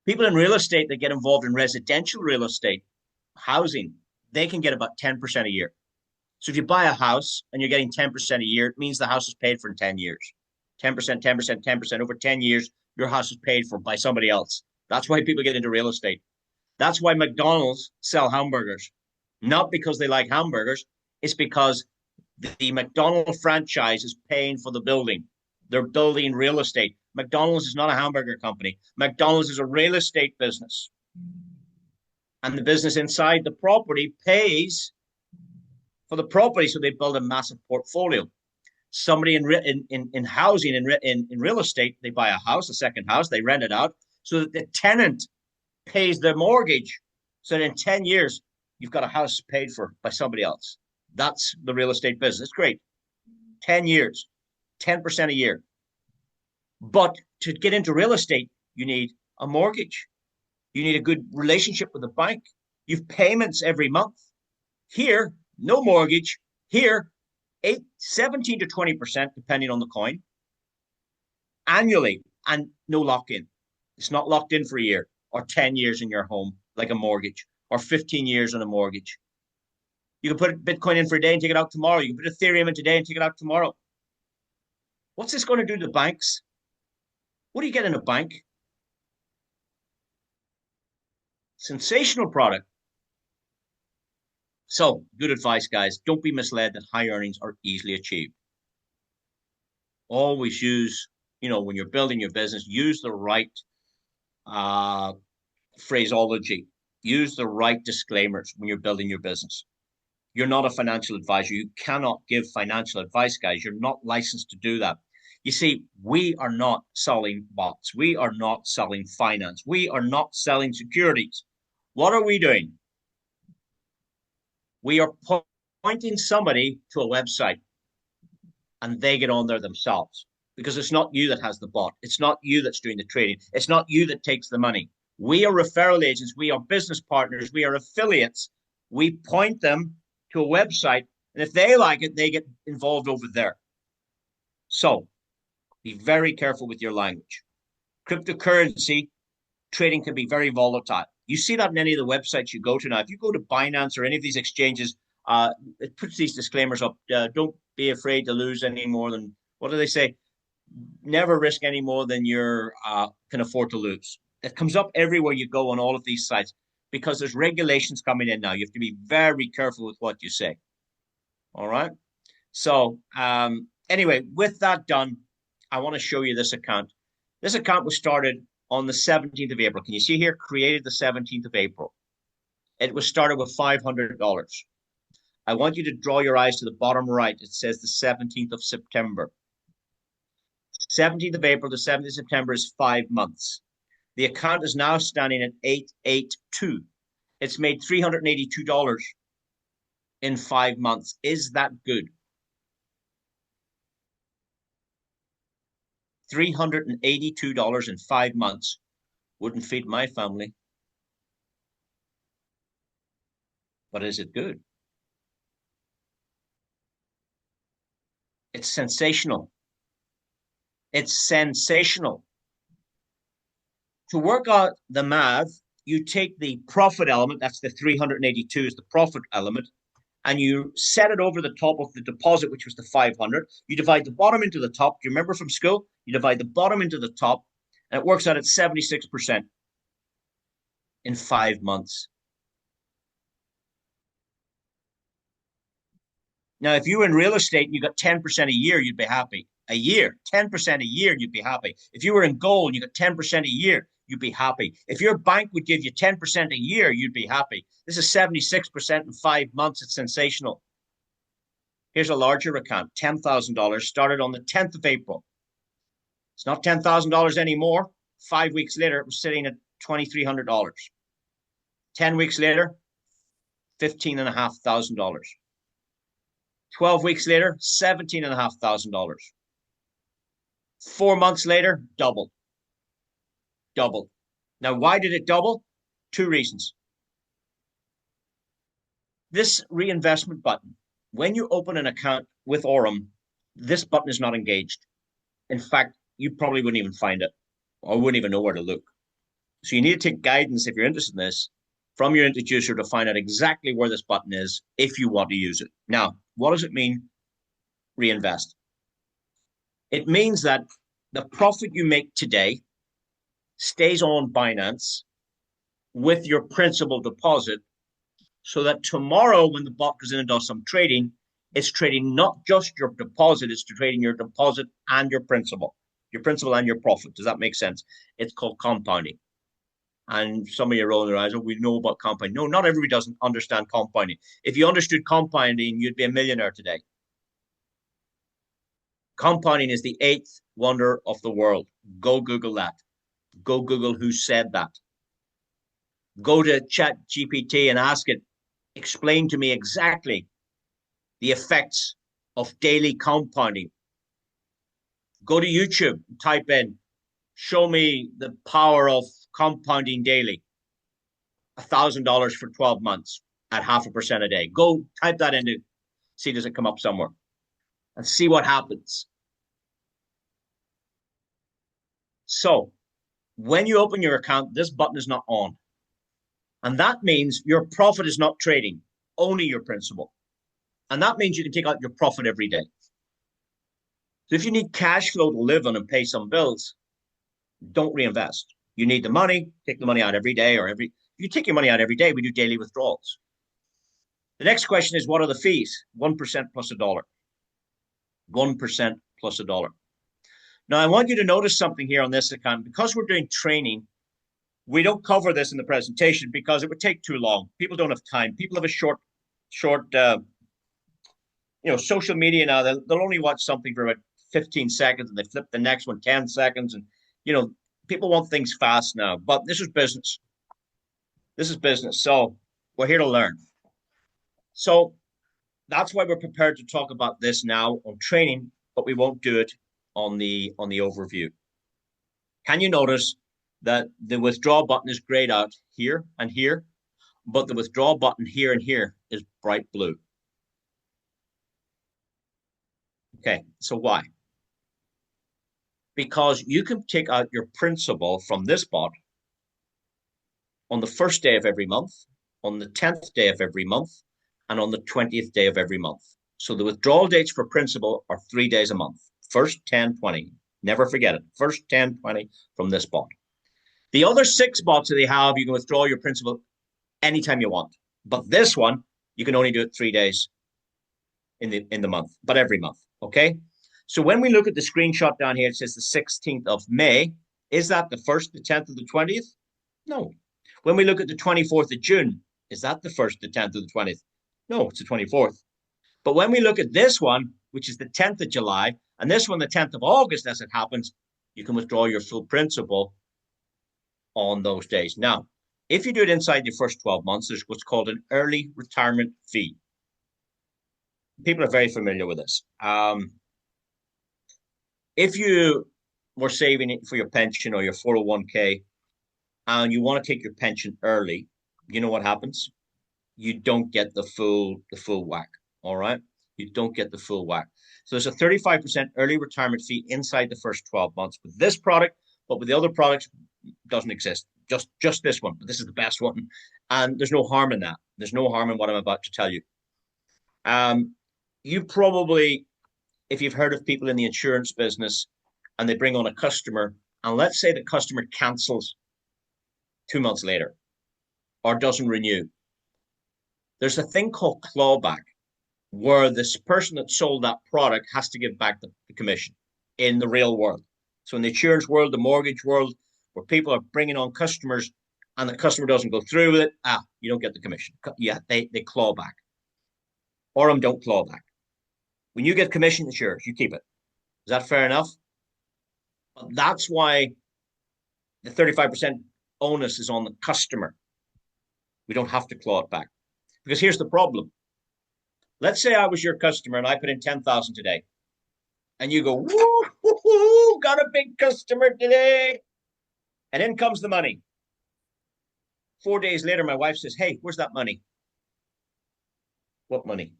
People in real estate that get involved in residential real estate, housing, they can get about 10% a year. So if you buy a house and you're getting 10% a year, it means the house is paid for in 10 years. 10%, 10%, 10%. Over 10 years, your house is paid for by somebody else. That's why people get into real estate. That's why McDonald's sell hamburgers. Not because they like hamburgers. It's because the McDonald's franchise is paying for the building. They're building real estate. McDonald's is not a hamburger company. McDonald's is a real estate business. And the business inside the property pays for the property, so they build a massive portfolio. Somebody in housing, in real estate, they buy a house, a second house, they rent it out so that the tenant pays their mortgage. So that in 10 years, you've got a house paid for by somebody else. That's the real estate business. It's great. 10 years, 10% a year. But to get into real estate, you need a mortgage. You need a good relationship with the bank. You've payments every month. Here, no mortgage. Here, 17 to 20%, depending on the coin, annually, and no lock-in. It's not locked in for a year or 10 years in your home, like a mortgage, or 15 years on a mortgage. You can put Bitcoin in for a day and take it out tomorrow. You can put Ethereum in today and take it out tomorrow. What's this going to do to the banks? What do you get in a bank? Sensational product. So, good advice, guys. Don't be misled that high earnings are easily achieved. Always use, when you're building your business, use the right uh, phraseology. Use the right disclaimers when you're building your business. You're not a financial advisor. You cannot give financial advice, guys. You're not licensed to do that. You see, we are not selling bots. We are not selling finance. We are not selling securities. What are we doing? We are pointing somebody to a website and they get on there themselves because it's not you that has the bot. It's not you that's doing the trading. It's not you that takes the money. We are referral agents. We are business partners. We are affiliates. We point them to a website, and if they like it, they get involved over there. So be very careful with your language. Cryptocurrency trading can be very volatile. You see that in any of the websites you go to now. If you go to Binance or any of these exchanges, it puts these disclaimers up. Don't be afraid to lose any more than, what do they say? Never risk any more than you can afford to lose. It comes up everywhere you go on all of these sites because there's regulations coming in now. You have to be very careful with what you say. All right. So anyway, with that done, I want to show you this account. This account was started on the 17th of April. Can you see here? Created the 17th of April. It was started with $500. I want you to draw your eyes to the bottom right. It says the 17th of September. 17th of April to 17th of September is 5 months. The account is now standing at 882. It's made $382 in 5 months. Is that good? $382 in 5 months wouldn't feed my family. But is it good? It's sensational. It's sensational. To work out the math, you take the profit element, that's the 382 is the profit element, and you set it over the top of the deposit, which was the 500. You divide the bottom into the top. Do you remember from school? You divide the bottom into the top, and it works out at 76% in 5 months. Now, if you were in real estate and you got 10% a year, you'd be happy. A year, 10% a year, you'd be happy. If you were in gold and you got 10% a year, you'd be happy. If your bank would give you 10% a year, you'd be happy. This is 76% in 5 months. It's sensational. Here's a larger account, $10,000, started on the 10th of April. It's not $10,000 anymore. 5 weeks later, it was sitting at $2,300. 10 weeks later, $15,500. 12 weeks later, $17,500. 4 months later, double. Double. Now, why did it double? 2 reasons. This reinvestment button, when you open an account with Aurum, this button is not engaged. In fact, you probably wouldn't even find it or wouldn't even know where to look. So you need to take guidance if you're interested in this from your introducer to find out exactly where this button is if you want to use it. Now, what does it mean, reinvest? It means that the profit you make today stays on Binance with your principal deposit so that tomorrow when the bot goes in and does some trading, it's trading not just your deposit, it's trading your deposit and your principal and your profit. Does that make sense? It's called compounding. And some of you are rolling their eyes, oh, we know about compounding. No, not everybody doesn't understand compounding. If you understood compounding, you'd be a millionaire today. Compounding is the 8th wonder of the world. Go Google that. Go Google who said that. Go to ChatGPT and ask it, explain to me exactly the effects of daily compounding. Go to YouTube and type in, show me the power of compounding daily. $1,000 for 12 months at 0.5% a day. Go type that into, see does it come up somewhere, and see what happens. So when you open your account, this button is not on. And that means your profit is not trading, only your principal. And that means you can take out your profit every day. So if you need cash flow to live on and pay some bills, don't reinvest. You need the money, take the money out every day or if you take your money out every day, we do daily withdrawals. The next question is, what are the fees? 1% plus $1. 1% plus $1. Now, I want you to notice something here on this account. Because we're doing training, We don't cover this in the presentation because it would take too long. People don't have time. People have a short, social media now. They'll only watch something for about 15 seconds and they flip the next one 10 seconds. And, you know, people want things fast now, but this is business. This is business. So we're here to learn. So that's why we're prepared to talk about this now on training, but we won't do it on the overview. Can you notice that the withdraw button is grayed out here and here, but the withdraw button here and here is bright blue? Okay, so why? Because you can take out your principal from this bot on the first day of every month, on the 10th day of every month, and on the 20th day of every month. So the withdrawal dates for principal are 3 days a month. First 10, 20. Never forget it. First 10, 20 from this bot. The other 6 bots that they have, you can withdraw your principal anytime you want. But this one, you can only do it 3 days in the month, but every month. Okay. So when we look at the screenshot down here, it says the 16th of May. Is that the 1st, the 10th, or the 20th? No. When we look at the 24th of June, is that the 1st, the 10th, or the 20th? No, it's the 24th. But when we look at this one, which is the 10th of July, and this one, the 10th of August, as it happens, you can withdraw your full principal on those days. Now, if you do it inside your first 12 months, there's what's called an early retirement fee. People are very familiar with this. If you were saving it for your pension or your 401k and you want to take your pension early, you know what happens? You don't get the full whack. All right. You don't get the full whack. So there's a 35% early retirement fee inside the first 12 months with this product, but with the other products, doesn't exist. Just this one. But this is the best one. And there's no harm in that. There's no harm in what I'm about to tell you. You probably, if you've heard of people in the insurance business and they bring on a customer, and let's say the customer cancels 2 months later or doesn't renew, there's a thing called clawback where this person that sold that product has to give back the commission in the real world. So in the insurance world, the mortgage world, where people are bringing on customers and the customer doesn't go through with it, you don't get the commission. Yeah, they claw back. Aurum don't claw back. When you get commission, it's yours. You keep it. Is that fair enough? But that's why the 35% onus is on the customer. We don't have to claw it back. Because here's the problem. Let's say I was your customer and I put in 10,000 today. And you go, woo, got a big customer today. And in comes the money. 4 days later, my wife says, hey, where's that money? What money?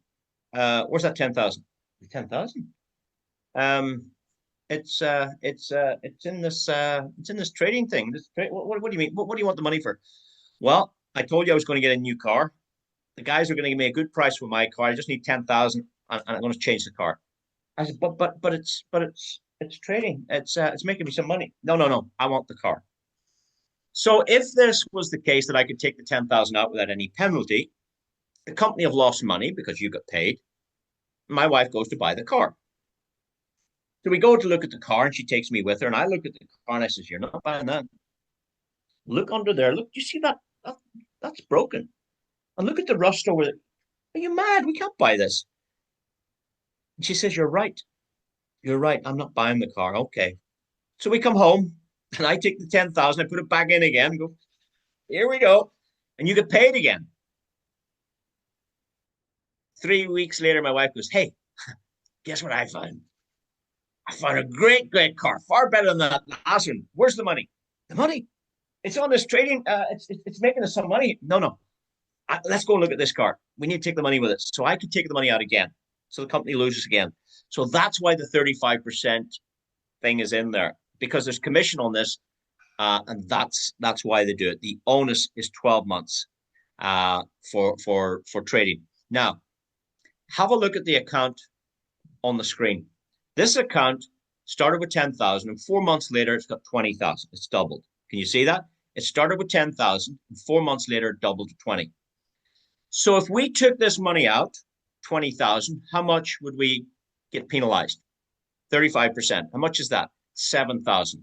Where's that 10,000? 10,000? It's in this trading thing. What do you mean? What do you want the money for? Well, I told you I was going to get a new car. The guys are going to give me a good price for my car. I just need 10,000 and I'm going to change the car. I said, but it's trading. It's making me some money. No. I want the car. So if this was the case that I could take the 10,000 out without any penalty, the company have lost money because you got paid. My wife goes to buy the car. So we go to look at the car and she takes me with her and I look at the car and I says, you're not buying that. Look under there. Look, do you see that? That's broken. And look at the rust over there. Are you mad? We can't buy this. And she says, you're right. You're right. I'm not buying the car. Okay. So we come home and I take the 10,000, I put it back in again and go, here we go. And you get paid again. 3 weeks later, my wife goes, hey, guess what I found? I found a great car, far better than that last one. Where's the money? The money. It's on this trading. It's making us some money. No. Let's go and look at this car. We need to take the money with us. So I could take the money out again. So the company loses again. So that's why the 35% thing is in there, because there's commission on this. And that's why they do it. The onus is 12 months for trading. Now, have a look at the account on the screen. This account started with 10,000 and 4 months later, it's got 20,000. It's doubled. Can you see that? It started with 10,000 and 4 months later, it doubled to 20. So if we took this money out, 20,000, how much would we get penalized? 35%. How much is that? 7,000.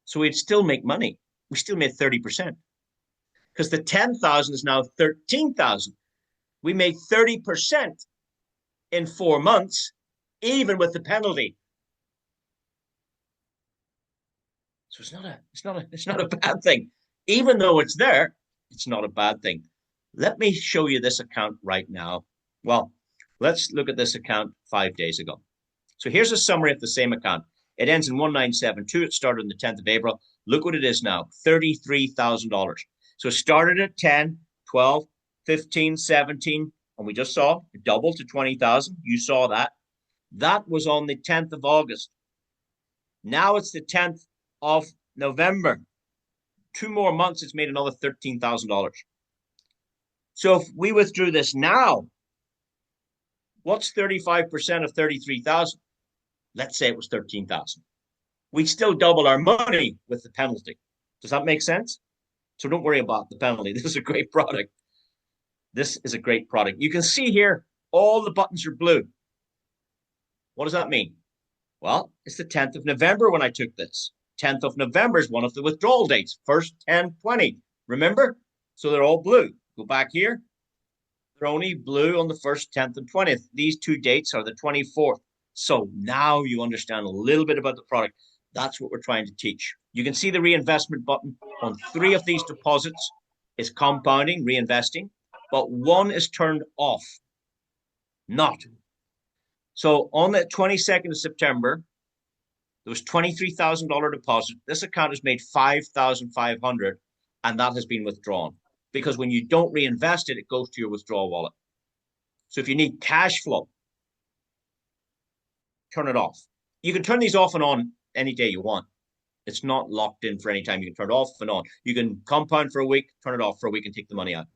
So we'd still make money. We still made 30% because the 10,000 is now 13,000. We made 30% in 4 months, even with the penalty. So it's not a bad thing. Even though it's there, it's not a bad thing. Let me show you this account right now. Well, let's look at this account 5 days ago. So here's a summary of the same account. It ends in 1972. It started on the 10th of April. Look what it is now, $33,000. So it started at 10, 12, 15, 17, and we just saw it doubled to 20,000. You saw that. That was on the 10th of August. Now it's the 10th of November. 2 more months, it's made another $13,000. So if we withdrew this now, what's 35% of 33,000? Let's say it was 13,000. We'd still double our money with the penalty. Does that make sense? So don't worry about the penalty. This is a great product. This is a great product. You can see here, all the buttons are blue. What does that mean? Well, it's the 10th of November when I took this. 10th of November is one of the withdrawal dates. First 10, 20. Remember? So they're all blue. Go back here. They're only blue on the 1st, 10th, and 20th. These two dates are the 24th. So now you understand a little bit about the product. That's what we're trying to teach. You can see the reinvestment button on 3 of these deposits is compounding, reinvesting, but 1 is turned off. Not. So on the 22nd of September, there was $23,000 deposit. This account has made $5,500, and that has been withdrawn. Because when you don't reinvest it, it goes to your withdrawal wallet. So if you need cash flow, turn it off. You can turn these off and on any day you want. It's not locked in for any time. You can turn it off and on. You can compound for a week, turn it off for a week, and take the money out.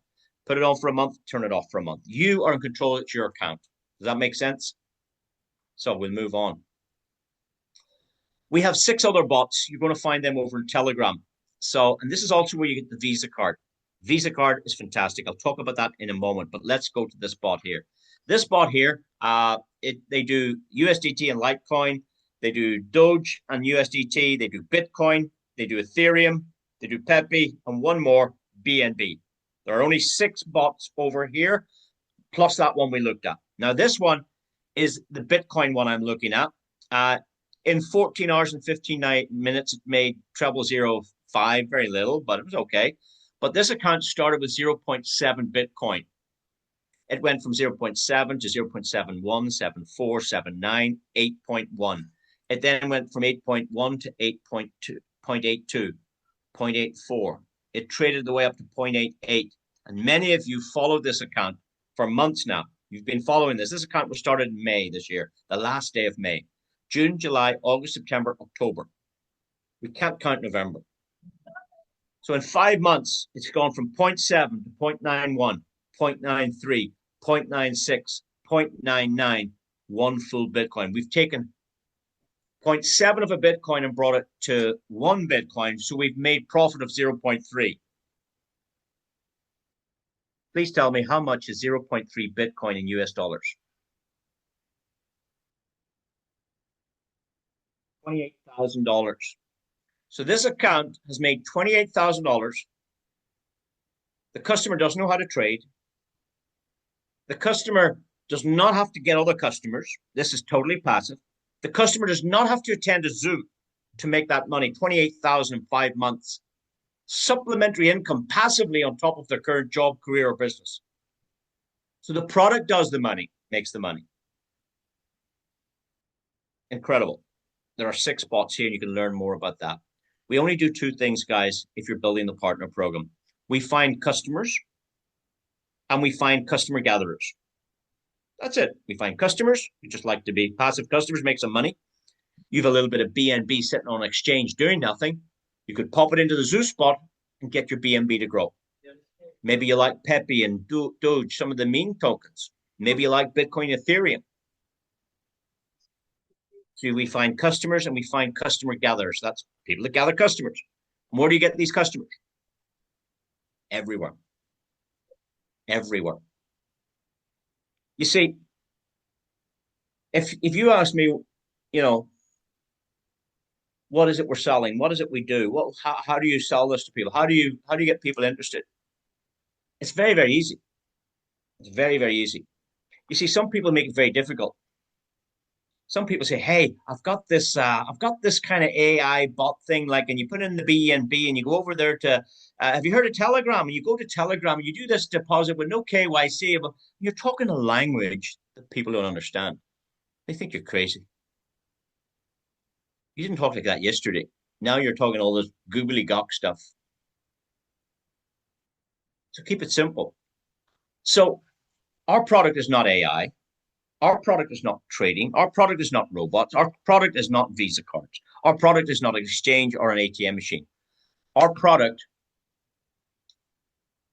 Put it on for a month, turn it off for a month. You are in control. It's your account. Does that make sense? So we'll move on. We have 6 other bots. You're going to find them over in Telegram. So, and this is also where you get the Visa card. Visa card is fantastic. I'll talk about that in a moment, but let's go to this bot here. This bot here, they do USDT and Litecoin. They do Doge and USDT. They do Bitcoin. They do Ethereum. They do Pepe, and one more, BNB. There are only 6 bots over here, plus that one we looked at. Now, this one is the Bitcoin one I'm looking at. In 14 hours and 15 minutes, it made 0.005, very little, but it was okay. But this account started with 0.7 Bitcoin. It went from 0.7 to 0.71, 74, 79, 8.1. It then went from 8.1 to 8.2, 0.82, 0.84. It traded the way up to 0.88. And many of you followed this account for months now. You've been following this. This account was started in May this year, the last day of May. June, July, August, September, October. We can't count November. So in 5 months, it's gone from 0.7 to 0.91, 0.93, 0.96, 0.99, 1 full Bitcoin. We've taken 0.7 of a Bitcoin and brought it to 1 Bitcoin, so we've made profit of 0.3. Please tell me, how much is 0.3 Bitcoin in US dollars? $28,000. So this account has made $28,000. The customer doesn't know how to trade. The customer does not have to get other customers. This is totally passive. The customer does not have to attend a zoo to make that money, $28,000 in 5 months. Supplementary income passively on top of their current job, career, or business. So the product does the money, makes the money. Incredible. There are 6 bots here, and you can learn more about that. We only do 2 things, guys, if you're building the partner program. We find customers, and we find customer gatherers. That's it. We find customers who just like to be passive customers, make some money. You have a little bit of BNB sitting on an exchange doing nothing. You could pop it into the zoo spot and get your BNB to grow. Maybe you like Pepe and Doge, some of the meme tokens. Maybe you like Bitcoin, Ethereum. So we find customers and we find customer gatherers. That's people that gather customers. And where do you get these customers? Everywhere. Everywhere. You see, if you ask me, What is it we're selling? What is it we do? How do you sell this to people? How do you get people interested? It's very, very easy. It's very, very easy. You see, some people make it very difficult. Some people say, "Hey, I've got this kind of AI bot thing, like," and you put in the BNB and you go over there to, have you heard of Telegram? And you go to Telegram and you do this deposit with no KYC, but you're talking a language that people don't understand. They think you're crazy. You didn't talk like that yesterday. Now you're talking all this googly gawk stuff. So keep it simple. So our product is not AI. Our product is not trading. Our product is not robots. Our product is not Visa cards. Our product is not an exchange or an ATM machine. Our product,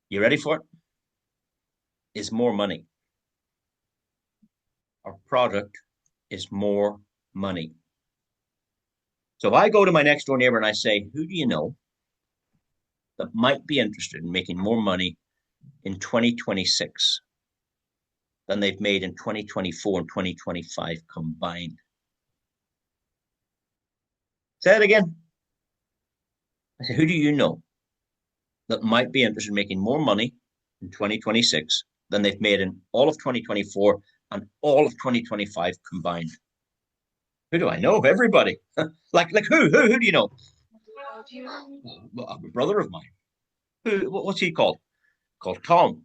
you ready for it? Is more money. Our product is more money. So if I go to my next door neighbor and I say, who do you know that might be interested in making more money in 2026 than they've made in 2024 and 2025 combined? Say it again. I say, who do you know that might be interested in making more money in 2026 than they've made in all of 2024 and all of 2025 combined? Who do I know? Everybody. like who? Who do you know? A brother of mine. What's he called? Called Tom.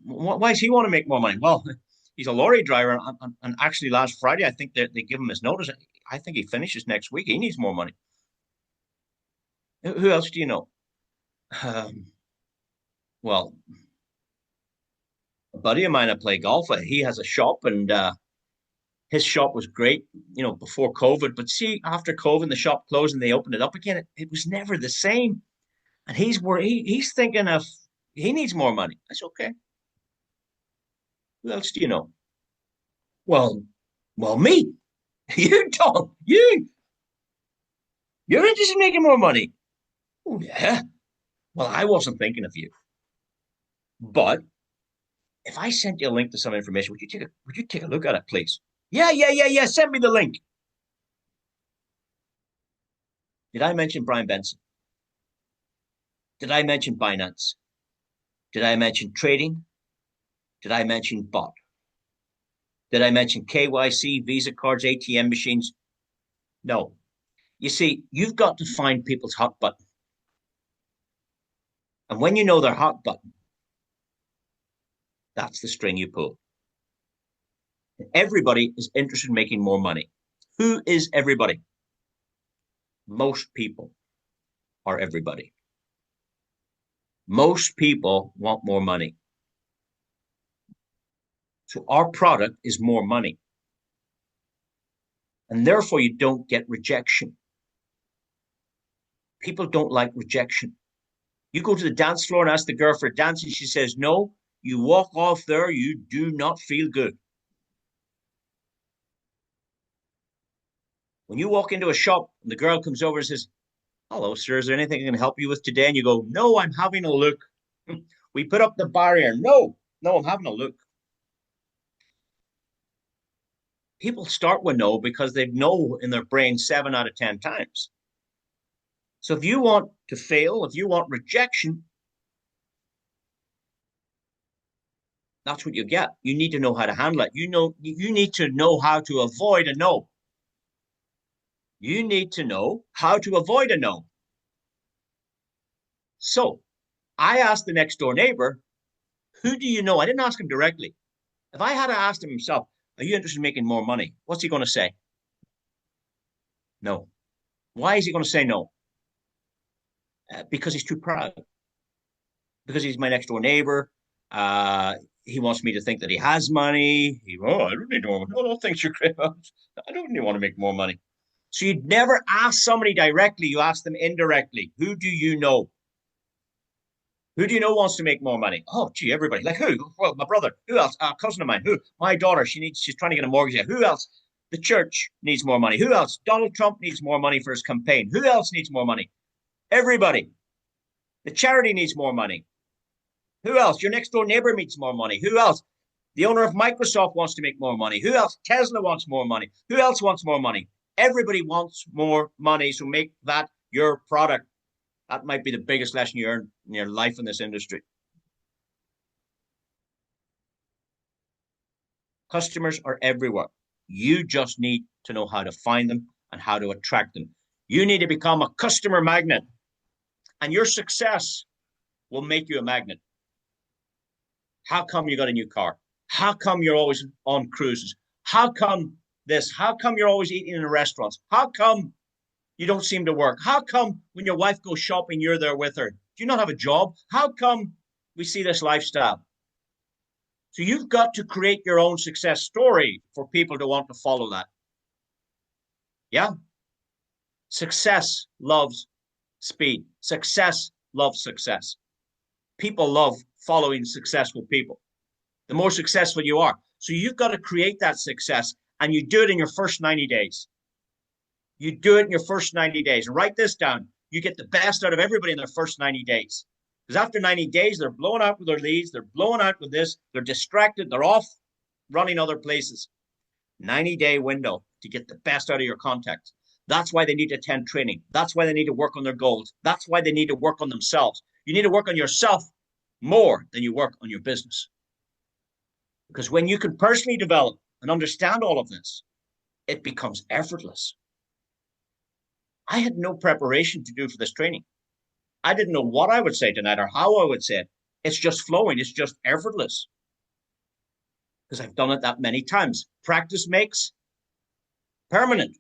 Why does he want to make more money? Well, he's a lorry driver, and actually last Friday, I think they give him his notice. I think he finishes next week. He needs more money. Who else do you know? Um, well, a buddy of mine I play golf with, he has a shop, and his shop was great, before COVID. But see, after COVID, the shop closed and they opened it up again. It was never the same. And he's thinking of he needs more money. That's okay. Who else do you know? Well, me. You don't. You're interested in making more money. Oh yeah. Well, I wasn't thinking of you. But if I sent you a link to some information, would you take a look at it, please? Yeah, yeah, yeah, yeah. Send me the link. Did I mention Brian Benson? Did I mention Binance? Did I mention trading? Did I mention bot? Did I mention KYC, Visa cards, ATM machines? No. You see, you've got to find people's hot button. And when you know their hot button, that's the string you pull. Everybody is interested in making more money. Who is everybody? Most people are everybody. Most people want more money. So our product is more money. And therefore, you don't get rejection. People don't like rejection. You go to the dance floor and ask the girl for a dance, and she says no. You walk off there, you do not feel good. When you walk into a shop and the girl comes over and says, hello, sir, is there anything I can help you with today? And you go, no, I'm having a look. We put up the barrier. No, I'm having a look. People start with no because they know in their brain 7 out of 10 times. So if you want to fail, if you want rejection, that's what you get. You need to know how to handle it. You need to know how to avoid a no. You need to know how to avoid a no. So I asked the next door neighbor, who do you know? I didn't ask him directly. If I had asked him himself, are you interested in making more money? What's he going to say? No. Why is he going to say no? Because he's too proud. Because he's my next door neighbor. He wants me to think that he has money. I don't need more money. No, thanks, you're great. I don't really want to make more money. So you'd never ask somebody directly. You ask them indirectly. Who do you know? Who do you know wants to make more money? Oh, gee, everybody. Like who? Well, my brother. Who else? A cousin of mine. Who? My daughter. She's trying to get a mortgage. Who else? The church needs more money. Who else? Donald Trump needs more money for his campaign. Who else needs more money? Everybody. The charity needs more money. Who else? Your next door neighbor needs more money. Who else? The owner of Microsoft wants to make more money. Who else? Tesla wants more money. Who else wants more money? Everybody wants more money, so make that your product. That might be the biggest lesson you earn in your life in this industry. Customers are everywhere. You just need to know how to find them and how to attract them. You need to become a customer magnet, and your success will make you a magnet. How come you got a new car? How come you're always on cruises? How come this? How come you're always eating in restaurants? How come you don't seem to work? How come when your wife goes shopping, you're there with her? Do you not have a job? How come we see this lifestyle? So you've got to create your own success story for people to want to follow that. Yeah. Success loves speed. Success loves success. People love following successful people. The more successful you are. So you've got to create that success, and you do it in your first 90 days. You do it in your first 90 days. Write this down. You get the best out of everybody in their first 90 days. Because after 90 days, they're blown out with their leads. They're blown out with this. They're distracted. They're off running other places. 90-day window to get the best out of your contacts. That's why they need to attend training. That's why they need to work on their goals. That's why they need to work on themselves. You need to work on yourself more than you work on your business. Because when you can personally develop and understand all of this, it becomes effortless. I had no preparation to do for this training. I didn't know what I would say tonight or how I would say it. It's just flowing. It's just effortless. Because I've done it that many times. Practice makes permanent.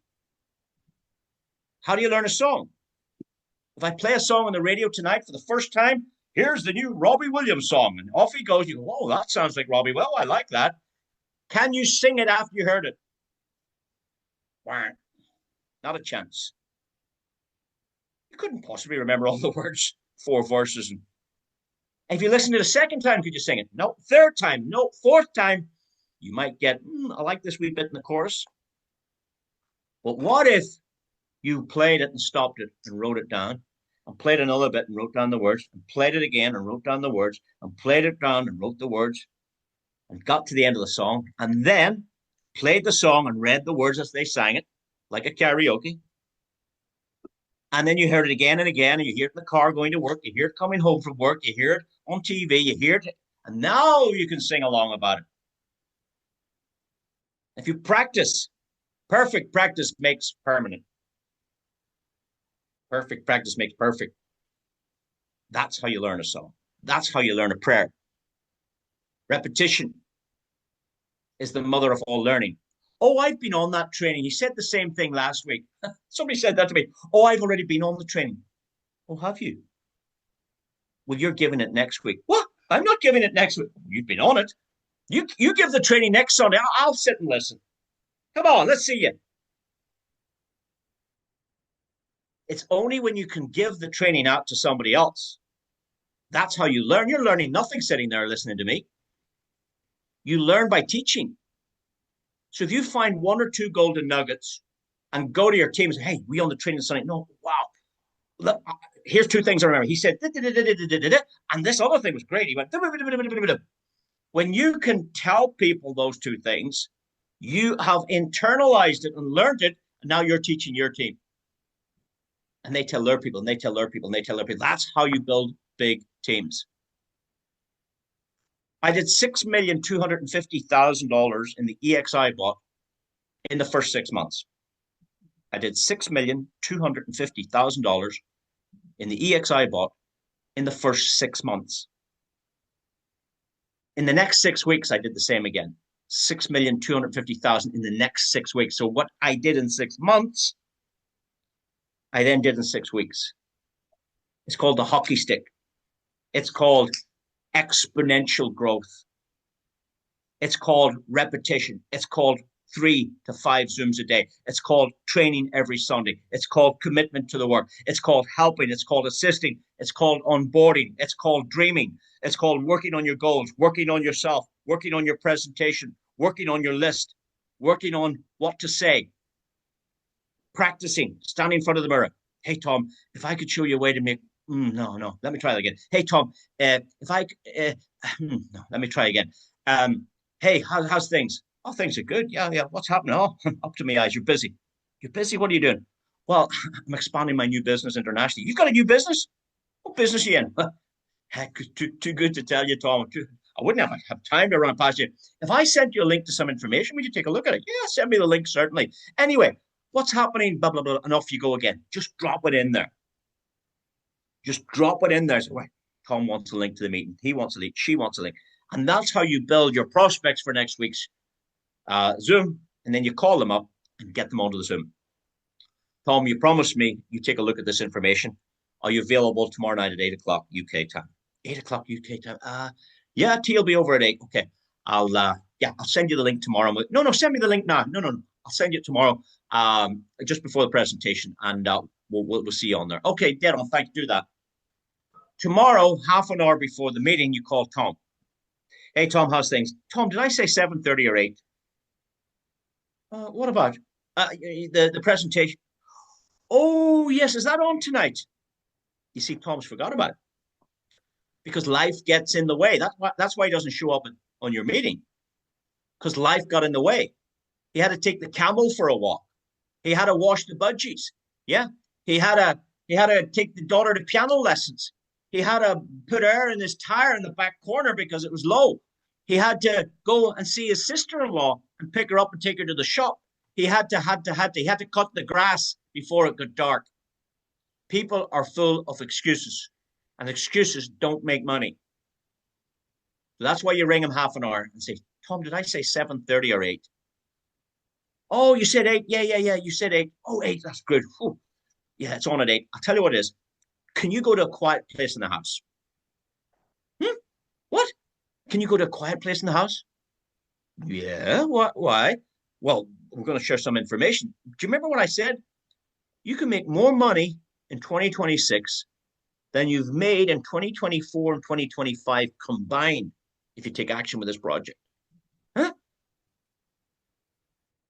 How do you learn a song? If I play a song on the radio tonight for the first time, here's the new Robbie Williams song. And off he goes. You go, oh, that sounds like Robbie. Well, I like that. Can you sing it after you heard it? Not a chance. You couldn't possibly remember all the words, 4 verses. And if you listen to it a second time, could you sing it? No. Third time, no. Fourth time, you might get, I like this wee bit in the chorus. But what if you played it and stopped it and wrote it down, and played another bit and wrote down the words, and played it again and wrote down the words, and played it down and wrote the words, and got to the end of the song, and then played the song and read the words as they sang it, like a karaoke. And then you heard it again and again, and you hear it in the car going to work, you hear it coming home from work, you hear it on TV, you hear it, and now you can sing along about it. If you practice, perfect practice makes permanent. Perfect practice makes perfect. That's how you learn a song. That's how you learn a prayer. Repetition is the mother of all learning. Oh, I've been on that training. He said the same thing last week. Somebody said that to me. Oh, I've already been on the training. Oh, have you? Well, you're giving it next week. What? I'm not giving it next week. You've been on it. You give the training next Sunday. I'll sit and listen. Come on, let's see you. It's only when you can give the training out to somebody else. That's how you learn. You're learning nothing sitting there listening to me. You learn by teaching. So if you find 1 or 2 golden nuggets and go to your team and say, hey, we on the training Sunday. No, wow. Look, here's 2 things I remember. He said, and this other thing was great. He went, when you can tell people those 2 things, you have internalized it and learned it, and now you're teaching your team. And they tell their people, and they tell their people, and they tell their people. That's how you build big teams. I did $6,250,000 in the EXI bot in the first 6 months. I did $6,250,000 in the EXI bot in the first 6 months. In the next 6 weeks, I did the same again. 6,250,000 in the next 6 weeks. So what I did in 6 months, I then did in 6 weeks. It's called the hockey stick. It's called exponential growth. It's called repetition. It's called 3 to 5 Zooms a day. It's called training every Sunday. It's called commitment to the work. It's called helping. It's called assisting. It's called onboarding. It's called dreaming. It's called working on your goals, working on yourself, working on your presentation, working on your list, working on what to say, practicing, standing in front of the mirror. Hey, Tom, if I could show you a way to make, no, let me try that again. Hey, Tom, no, let me try again. Hey, how's things? Oh, things are good. Yeah. What's happening? Oh, up to me eyes. You're busy. You're busy. What are you doing? Well, I'm expanding my new business internationally. You've got a new business? What business are you in? Heck, too good to tell you, Tom. I wouldn't have time to run past you. If I sent you a link to some information, would you take a look at it? Yeah, send me the link, certainly. Anyway, what's happening? Blah, blah, blah. And off you go again. Just drop it in there. Just drop it in there. So, right, Tom wants a link to the meeting. He wants a link. She wants a link. And that's how you build your prospects for next week's Zoom. And then you call them up and get them onto the Zoom. Tom, you promised me you take a look at this information. Are you available tomorrow night at 8 o'clock UK time? 8 o'clock UK time. Yeah, T will be over at 8. Okay. I'll send you the link tomorrow. No, send me the link now. No. I'll send you tomorrow, just before the presentation, and we'll see you on there. Okay, dead on. Thanks. Do that. Tomorrow, half an hour before the meeting, you call Tom. Hey, Tom, how's things? Tom, did I say 7:30 or 8? What about the presentation? Oh, yes. Is that on tonight? You see, Tom's forgot about it because life gets in the way. That's why he doesn't show up on your meeting, because life got in the way. He had to take the camel for a walk. He had to wash the budgies. Yeah. He had to take the daughter to piano lessons. He had to put air in his tire in the back corner because it was low. He had to go and see his sister-in-law and pick her up and take her to the shop. He had to cut the grass before it got dark. People are full of excuses, and excuses don't make money. So that's why you ring him half an hour and say, Tom, did I say 7:30 or 8? Oh, you said 8. Yeah. You said 8. Oh, 8. That's good. Whew. Yeah, it's on at 8. I'll tell you what it is. Can you go to a quiet place in the house? What? Can you go to a quiet place in the house? Yeah. What? Why? Well, we're going to share some information. Do you remember what I said? You can make more money in 2026 than you've made in 2024 and 2025 combined if you take action with this project. Huh?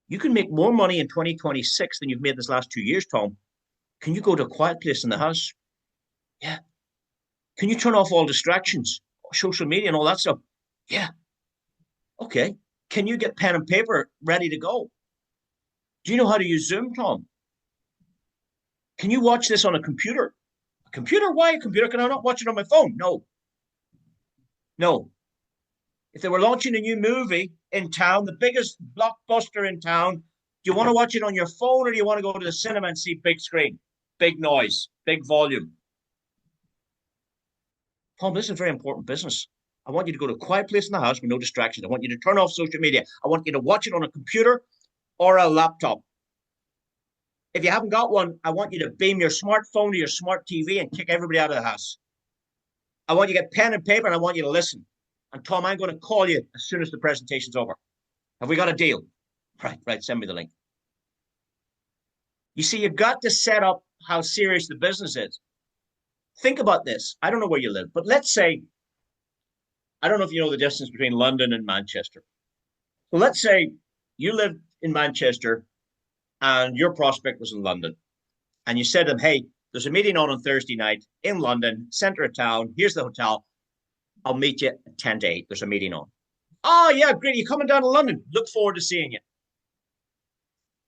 You can make more money in 2026 than you've made this last 2 years, Tom. Can you go to a quiet place in the house? Yeah. Can you turn off all distractions, social media and all that stuff? Yeah. Okay. Can you get pen and paper ready to go? Do you know how to use Zoom, Tom? Can you watch this on a computer? A computer? Why a computer? Can I not watch it on my phone? No. No. If they were launching a new movie in town, the biggest blockbuster in town, do you want to watch it on your phone or do you want to go to the cinema and see big screen, big noise, big volume? Tom, this is a very important business. I want you to go to a quiet place in the house with no distractions. I want you to turn off social media. I want you to watch it on a computer or a laptop. If you haven't got one, I want you to beam your smartphone to your smart TV and kick everybody out of the house. I want you to get pen and paper and I want you to listen. And Tom, I'm going to call you as soon as the presentation's over. Have we got a deal? Right. Send me the link. You see, you've got to set up how serious the business is. Think about this. I don't know where you live, but let's say, I don't know if you know the distance between London and Manchester. So let's say you live in Manchester and your prospect was in London. And you said to them, hey, there's a meeting on Thursday night in London, center of town. Here's the hotel. I'll meet you at 10 to 8. There's a meeting on. Oh, yeah, great. You're coming down to London. Look forward to seeing you.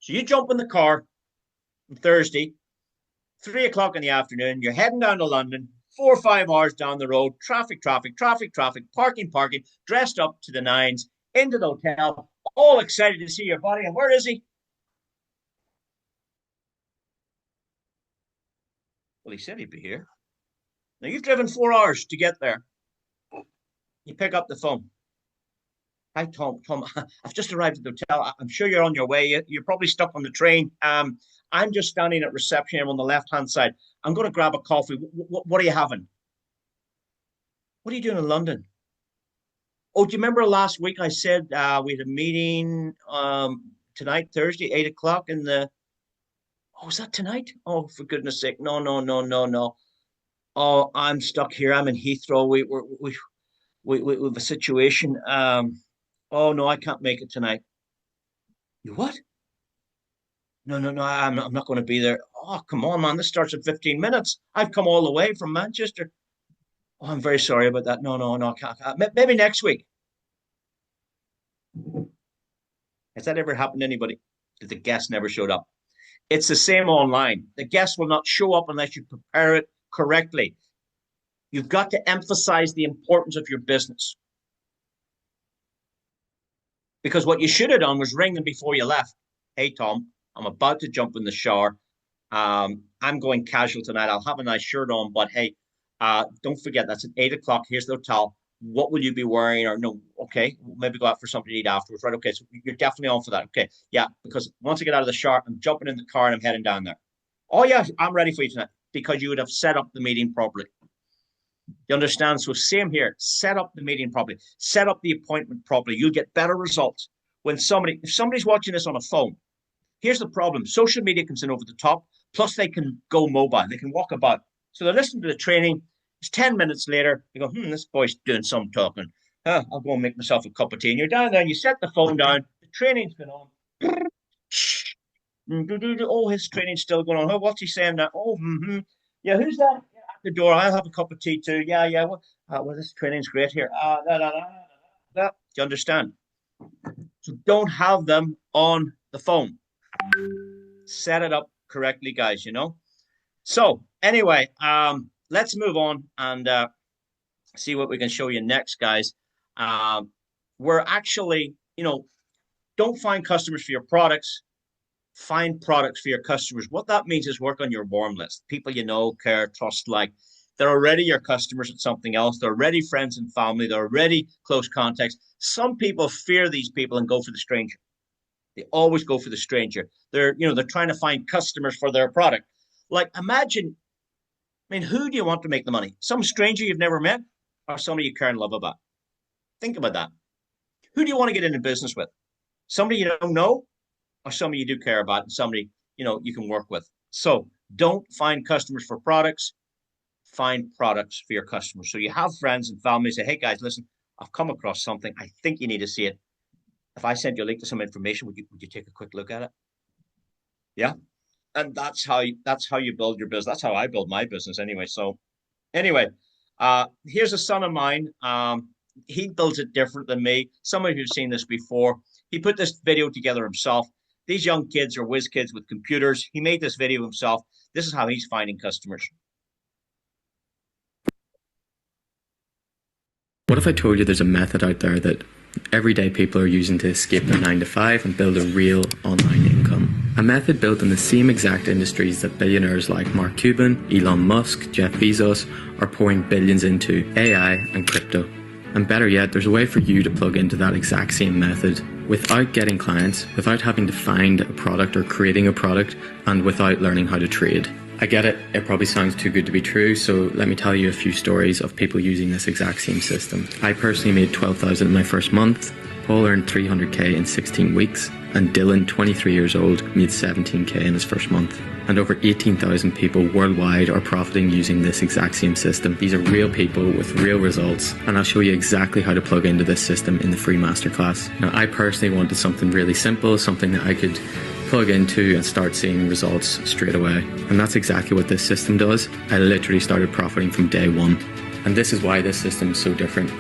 So you jump in the car on Thursday, 3 o'clock in the afternoon. You're heading down to London, 4 or 5 hours down the road. Traffic, parking, dressed up to the nines, into the hotel, all excited to see your buddy. And where is he? Well, he said he'd be here. Now, you've driven 4 hours to get there. You pick up the phone. Hi, Tom. I've just arrived at the hotel. I'm sure you're on your way. You're probably stuck on the train. I'm just standing at reception here on the left-hand side. I'm going to grab a coffee. What are you having? What are you doing in London? Oh, do you remember last week I said we had a meeting tonight, Thursday, 8 o'clock in the... Oh, is that tonight? Oh, for goodness sake. No. Oh, I'm stuck here. I'm in Heathrow. We have a situation. Oh no, I can't make it tonight. You what? No. I'm not going to be there. Oh, come on, man. This starts in 15 minutes. I've come all the way from Manchester. Oh, I'm very sorry about that. No, I can't. Maybe next week. Has that ever happened to anybody? That the guest never showed up? It's the same online. The guest will not show up unless you prepare it correctly. You've got to emphasize the importance of your business. Because what you should have done was ring them before you left. Hey, Tom, I'm about to jump in the shower. I'm going casual tonight. I'll have a nice shirt on, but hey, don't forget that's at 8 o'clock. Here's the hotel. What will you be wearing? Or no, okay, maybe go out for something to eat afterwards, right? Okay, so you're definitely on for that. Okay, yeah, because once I get out of the shower, I'm jumping in the car and I'm heading down there. Oh yeah, I'm ready for you tonight because you would have set up the meeting properly. You understand? So same here. Set up the meeting properly. Set up the appointment properly. You'll get better results when if somebody's watching this on a phone. Here's the problem: social media comes in over the top. Plus, they can go mobile. They can walk about. So they're listening to the training. It's 10 minutes later. They go, this boy's doing some talking. I'll go and make myself a cup of tea. And you're down there and you set the phone down. The training's been on. Oh, his training's still going on. Oh, what's he saying now? Oh, yeah, who's that? Yeah, at the door. I'll have a cup of tea too. Yeah, yeah. Well, this training's great here. Do you understand? So don't have them on the phone. Set it up correctly, guys, So anyway, let's move on and see what we can show you next, guys. We're actually, don't find customers for your products. Find products for your customers. What that means is work on your warm list. People you know, care, trust, like. They're already your customers at something else. They're already friends and family. They're already close contacts. Some people fear these people and go for the stranger. They always go for the stranger. They're trying to find customers for their product. Like, imagine, who do you want to make the money? Some stranger you've never met or somebody you care and love about? Think about that. Who do you want to get into business with? Somebody you don't know or somebody you do care about and somebody, you can work with. So don't find customers for products. Find products for your customers. So you have friends and family say, hey, guys, listen, I've come across something. I think you need to see it. If I send you a link to some information, would you take a quick look at it? Yeah. And that's how you build your business. That's how I build my business anyway. So anyway, here's a son of mine. He builds it different than me. Some of you have seen this before. He put this video together himself. These young kids are whiz kids with computers. He made this video himself. This is how he's finding customers. What if I told you there's a method out there that everyday people are using to escape their 9-to-5 and build a real online income? A method built in the same exact industries that billionaires like Mark Cuban, Elon Musk, Jeff Bezos are pouring billions into: AI and crypto. And better yet, there's a way for you to plug into that exact same method without getting clients, without having to find a product or creating a product, and without learning how to trade. I get it, it probably sounds too good to be true, so let me tell you a few stories of people using this exact same system. I personally made $12,000 in my first month, Paul earned $300K in 16 weeks, and Dylan, 23 years old, made $17K in his first month. And over 18,000 people worldwide are profiting using this exact same system. These are real people with real results, and I'll show you exactly how to plug into this system in the free masterclass. Now, I personally wanted something really simple, something that I could plug into and start seeing results straight away. And that's exactly what this system does. I literally started profiting from day one. And this is why this system is so different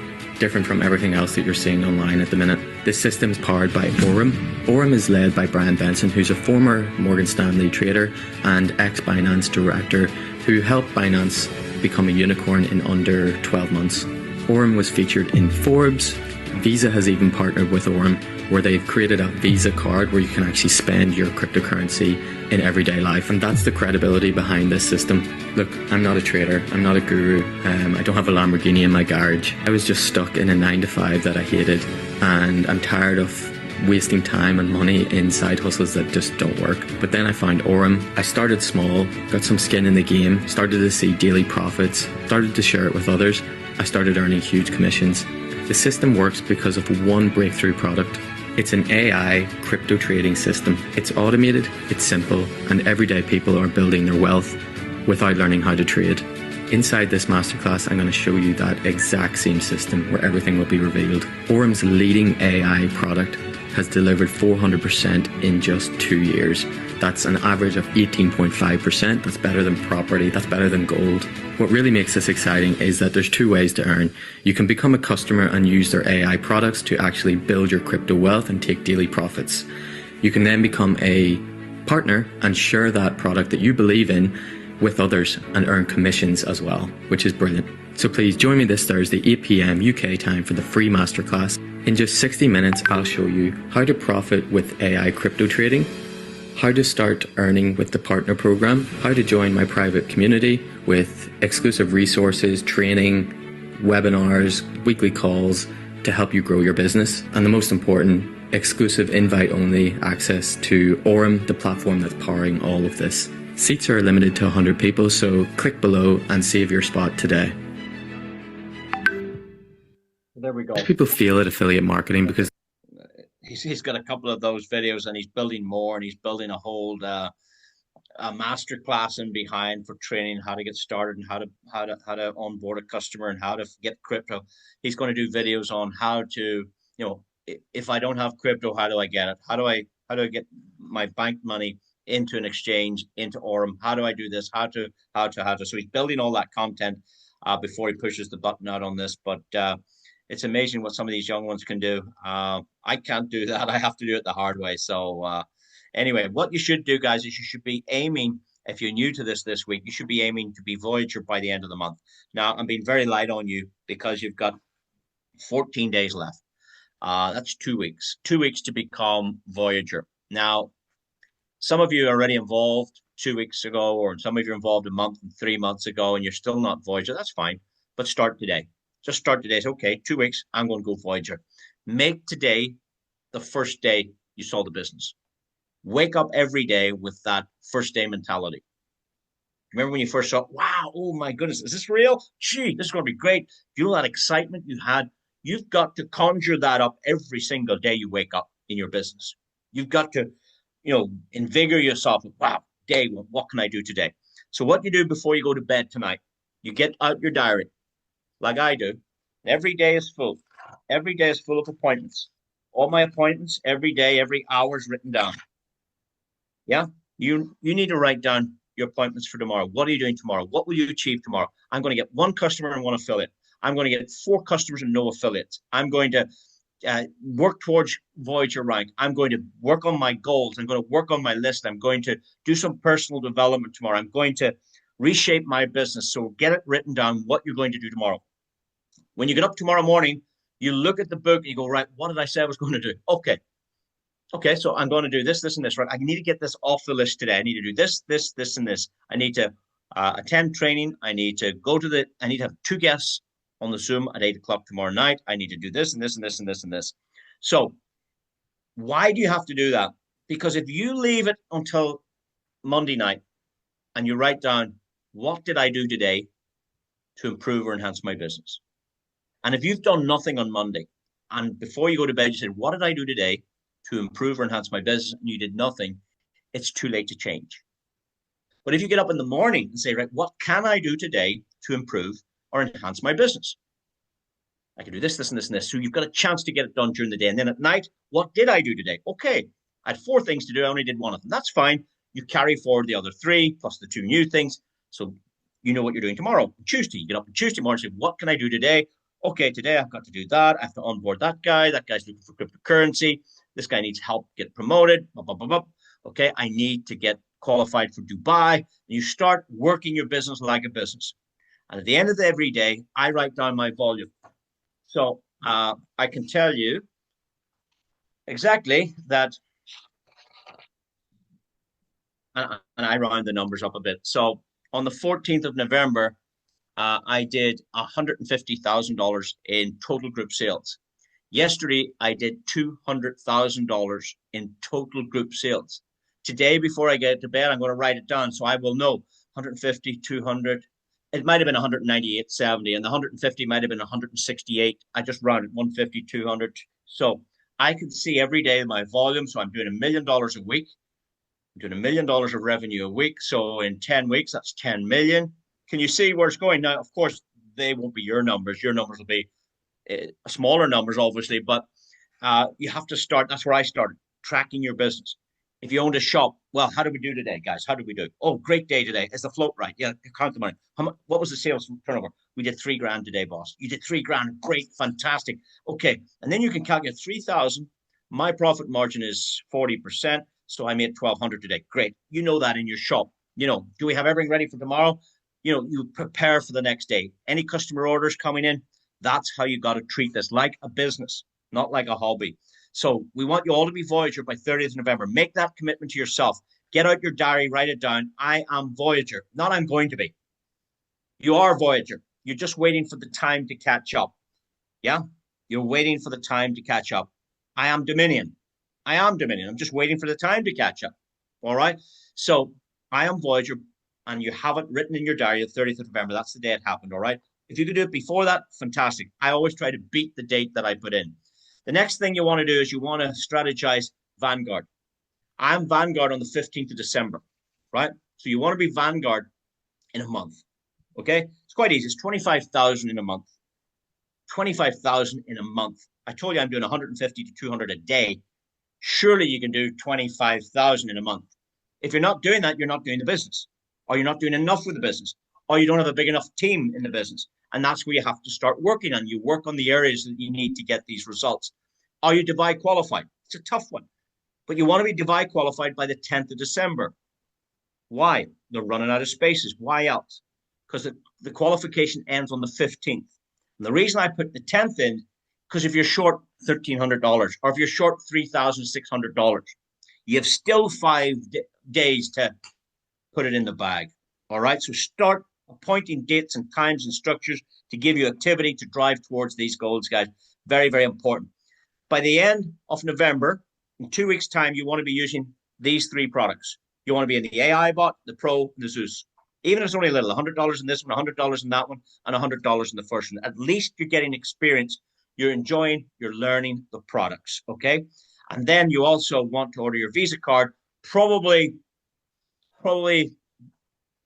from everything else that you're seeing online at the minute. This system is powered by Aurum. Aurum is led by Brian Benson, who's a former Morgan Stanley trader and ex-Binance director who helped Binance become a unicorn in under 12 months. Aurum was featured in Forbes. Visa has even partnered with Aurum, where they've created a Visa card where you can actually spend your cryptocurrency in everyday life. And that's the credibility behind this system. Look, I'm not a trader, I'm not a guru, I don't have a Lamborghini in my garage. I was just stuck in a 9-to-5 that I hated, and I'm tired of wasting time and money in side hustles that just don't work. But then I found Aurum. I started small, got some skin in the game, started to see daily profits, started to share it with others. I started earning huge commissions. The system works because of one breakthrough product. It's an AI crypto trading system. It's automated, it's simple, and everyday people are building their wealth without learning how to trade. Inside this masterclass, I'm going to show you that exact same system where everything will be revealed. Aurum's leading AI product has delivered 400% in just 2 years. That's an average of 18.5%. That's better than property. That's better than gold. What really makes this exciting is that there's two ways to earn. You can become a customer and use their AI products to actually build your crypto wealth and take daily profits. You can then become a Partner and share that product that you believe in with others and earn commissions as well, which is brilliant. So please join me this Thursday, 8 p.m. UK time for the free masterclass. In just 60 minutes, I'll show you how to profit with AI crypto trading, how to start earning with the partner program, how to join my private community with exclusive resources, training, webinars, weekly calls to help you grow your business, and the most important, exclusive invite-only access to Aurum, the platform that's powering all of this. Seats are limited to 100 people, so click below and save your spot today. There we go. People feel at affiliate marketing because he's got a couple of those videos, and he's building more, and he's building a whole a master class in behind for training how to get started and how to onboard a customer and how to get crypto. He's going to do videos on how to, if I don't have crypto, how do I get it? How do I get my bank money into an exchange, into Aurum? How do I do this? How to. So he's building all that content before he pushes the button out on this. But it's amazing what some of these young ones can do. I can't do that. I have to do it the hard way. So anyway, what you should do, guys, is you should be aiming, if you're new to this week, you should be aiming to be Voyager by the end of the month. Now, I'm being very light on you because you've got 14 days left. That's 2 weeks. 2 weeks to become Voyager. Now, some of you are already involved 2 weeks ago, or some of you are involved a month and 3 months ago, and you're still not Voyager. That's fine. But start today. Just start today. It's okay. 2 weeks, I'm going to go Voyager. Make today the first day you saw the business. Wake up every day with that first day mentality. Remember when you first saw, wow, oh my goodness, is this real? Gee, this is going to be great. You know that excitement you had? You've got to conjure that up every single day you wake up in your business. You've got to, invigorate yourself with, wow, day, what can I do today? So what you do before you go to bed tonight, you get out your diary, like I do. Every day is full. Every day is full of appointments. All my appointments, every day, every hour is written down. Yeah, you need to write down your appointments for tomorrow. What are you doing tomorrow? What will you achieve tomorrow? I'm going to get 1 customer and 1 affiliate. I'm going to get 4 customers and no affiliates. I'm going to work towards Voyager rank. I'm going to work on my goals. I'm going to work on my list. I'm going to do some personal development tomorrow. I'm going to reshape my business. So get it written down what you're going to do tomorrow. When you get up tomorrow morning, you look at the book and you go, right, what did I say I was going to do? Okay, so I'm going to do this, this, and this, right? I need to get this off the list today. I need to do this, this, this, and this. I need to attend training. I need to I need to have 2 guests on the Zoom at 8 o'clock tomorrow night. I need to do this, and this, and this, and this, and this. So why do you have to do that? Because if you leave it until Monday night and you write down, what did I do today to improve or enhance my business? And if you've done nothing on Monday, and before you go to bed, you said, what did I do today to improve or enhance my business, and you did nothing, it's too late to change. But if you get up in the morning and say, right, what can I do today to improve or enhance my business? I can do this, this, and this, and this. So you've got a chance to get it done during the day. And then at night, what did I do today? Okay, I had 4 things to do. I only did 1 of them. That's fine. You carry forward the other 3 plus the 2 new things. So you know what you're doing tomorrow. Tuesday, you get up on Tuesday morning and say, what can I do today? Okay, today I've got to do that. I have to onboard that guy. That guy's looking for cryptocurrency. This guy needs help get promoted. Blah, blah, blah, blah. Okay, I need to get qualified for Dubai. And you start working your business like a business. And at the end of every day, I write down my volume. So I can tell you exactly that, and I round the numbers up a bit. So on the 14th of November, I did $150,000 in total group sales. Yesterday, I did $200,000 in total group sales. Today, before I get to bed, I'm going to write it down so I will know 150, 200. It might have been 198.70, and the 150 might have been 168. I just rounded 150, 200. So I can see every day my volume. So I'm doing $1 million a week. I'm doing $1 million of revenue a week. So in 10 weeks, that's 10 million. Can you see where it's going? Now, of course, they won't be your numbers. Your numbers will be smaller numbers, obviously, but you have to start. That's where I started, tracking your business. If you owned a shop, well, how did we do today, guys? How did we do? Oh, great day today. Is the float right? Yeah, count the money. What was the sales turnover? We did $3,000 today, boss. You did $3,000. Great, fantastic. Okay, and then you can calculate 3,000. My profit margin is 40%. So I made 1,200 today. Great. You know that in your shop. Do we have everything ready for tomorrow? You prepare for the next day. Any customer orders coming in, that's how you got to treat this, like a business, not like a hobby. So we want you all to be Voyager by 30th of November. Make that commitment to yourself. Get out your diary, write it down. I am Voyager, not I'm going to be. You are Voyager. You're just waiting for the time to catch up. Yeah? You're waiting for the time to catch up. I am Dominion. I am Dominion. I'm just waiting for the time to catch up. All right? So I am Voyager, and you have it written in your diary, the 30th of November. That's the day it happened. All right? If you could do it before that, fantastic. I always try to beat the date that I put in. The next thing you want to do is you want to strategize Vanguard. I'm Vanguard on the 15th of December, right? So you want to be Vanguard in a month. Okay? It's quite easy. It's 25,000 in a month. 25,000 in a month. I told you I'm doing 150 to 200 a day. Surely you can do 25,000 in a month. If you're not doing that, you're not doing the business, or you're not doing enough with the business, or you don't have a big enough team in the business. And that's where you have to start working on. You work on the areas that you need to get these results. Are you Dubai qualified? It's a tough one. But you want to be Dubai qualified by the 10th of December. Why? They're running out of spaces. Why else? Because the qualification ends on the 15th. And the reason I put the 10th in, because if you're short $1,300 or if you're short $3,600, you have still 5 days to put it in the bag. All right. So start appointing dates and times and structures to give you activity to drive towards these goals, guys. Very, very important. By the end of November, in 2 weeks' time, you want to be using these 3 products. You want to be in the AI bot, the Pro, and the Zeus. Even if it's only a little, $100 in this one, $100 in that one, and $100 in the first one. At least you're getting experience. You're enjoying, you're learning the products, okay? And then you also want to order your Visa card, probably,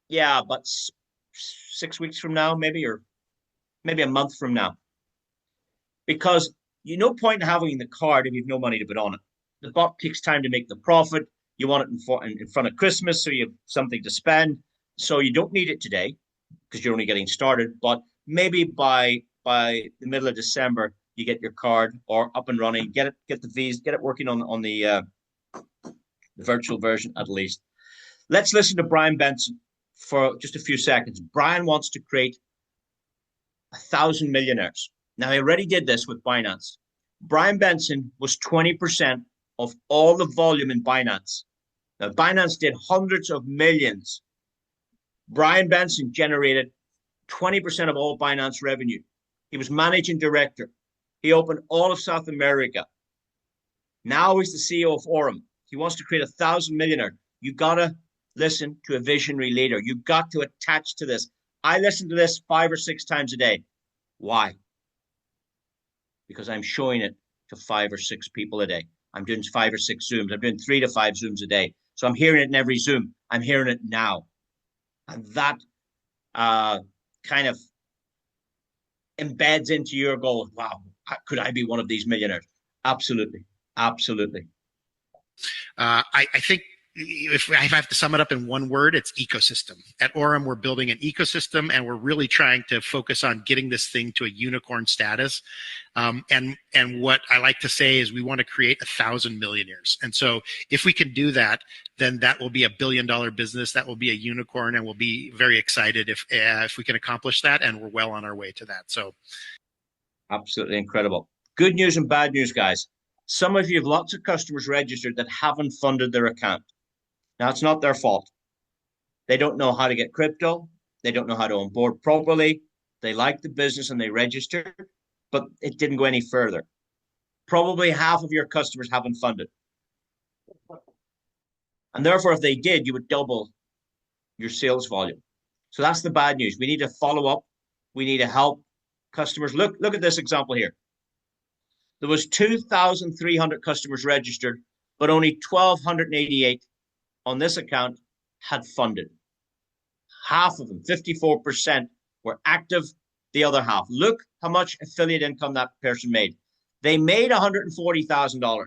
yeah, but 6 weeks from now, maybe, or maybe a month from now. Because you no point in having the card if you've no money to put on it. The bot takes time to make the profit. You want it in front of Christmas, so you have something to spend. So you don't need it today because you're only getting started. But maybe by the middle of December, you get your card or up and running. Get the Visa, get it working on the virtual version at least. Let's listen to Brian Benson for just a few seconds. Brian wants to create 1,000 millionaires. Now, he already did this with Binance. Brian Benson was 20% of all the volume in Binance. Now, Binance did hundreds of millions. Brian Benson generated 20% of all Binance revenue. He was managing director. He opened all of South America. Now he's the CEO of Aurum. He wants to create 1,000 millionaire. You got to listen to a visionary leader. You got to attach to this. I listen to this 5 or 6 times a day. Why? Because I'm showing it to 5 or 6 people a day. I'm doing 5 or 6 Zooms. I'm doing 3 to 5 Zooms a day. So I'm hearing it in every Zoom. I'm hearing it now. And that kind of embeds into your goal. Wow, could I be one of these millionaires? Absolutely. Absolutely. I think if I have to sum it up in one word, it's ecosystem. At Aurum, we're building an ecosystem, and we're really trying to focus on getting this thing to a unicorn status. And what I like to say is we want to create 1,000 millionaires. And so if we can do that, then that will be $1 billion business. That will be a unicorn, and we'll be very excited if we can accomplish that. And we're well on our way to that. So, absolutely incredible. Good news and bad news, guys. Some of you have lots of customers registered that haven't funded their account. Now, it's not their fault. They don't know how to get crypto. They don't know how to onboard properly. They like the business and they registered, but it didn't go any further. Probably half of your customers haven't funded. And therefore, if they did, you would double your sales volume. So that's the bad news. We need to follow up. We need to help customers. Look at this example here. There was 2,300 customers registered, but only 1,288 on this account had funded. Half of them, 54%, were active. The other half. Look how much affiliate income that person made. They made $140,000.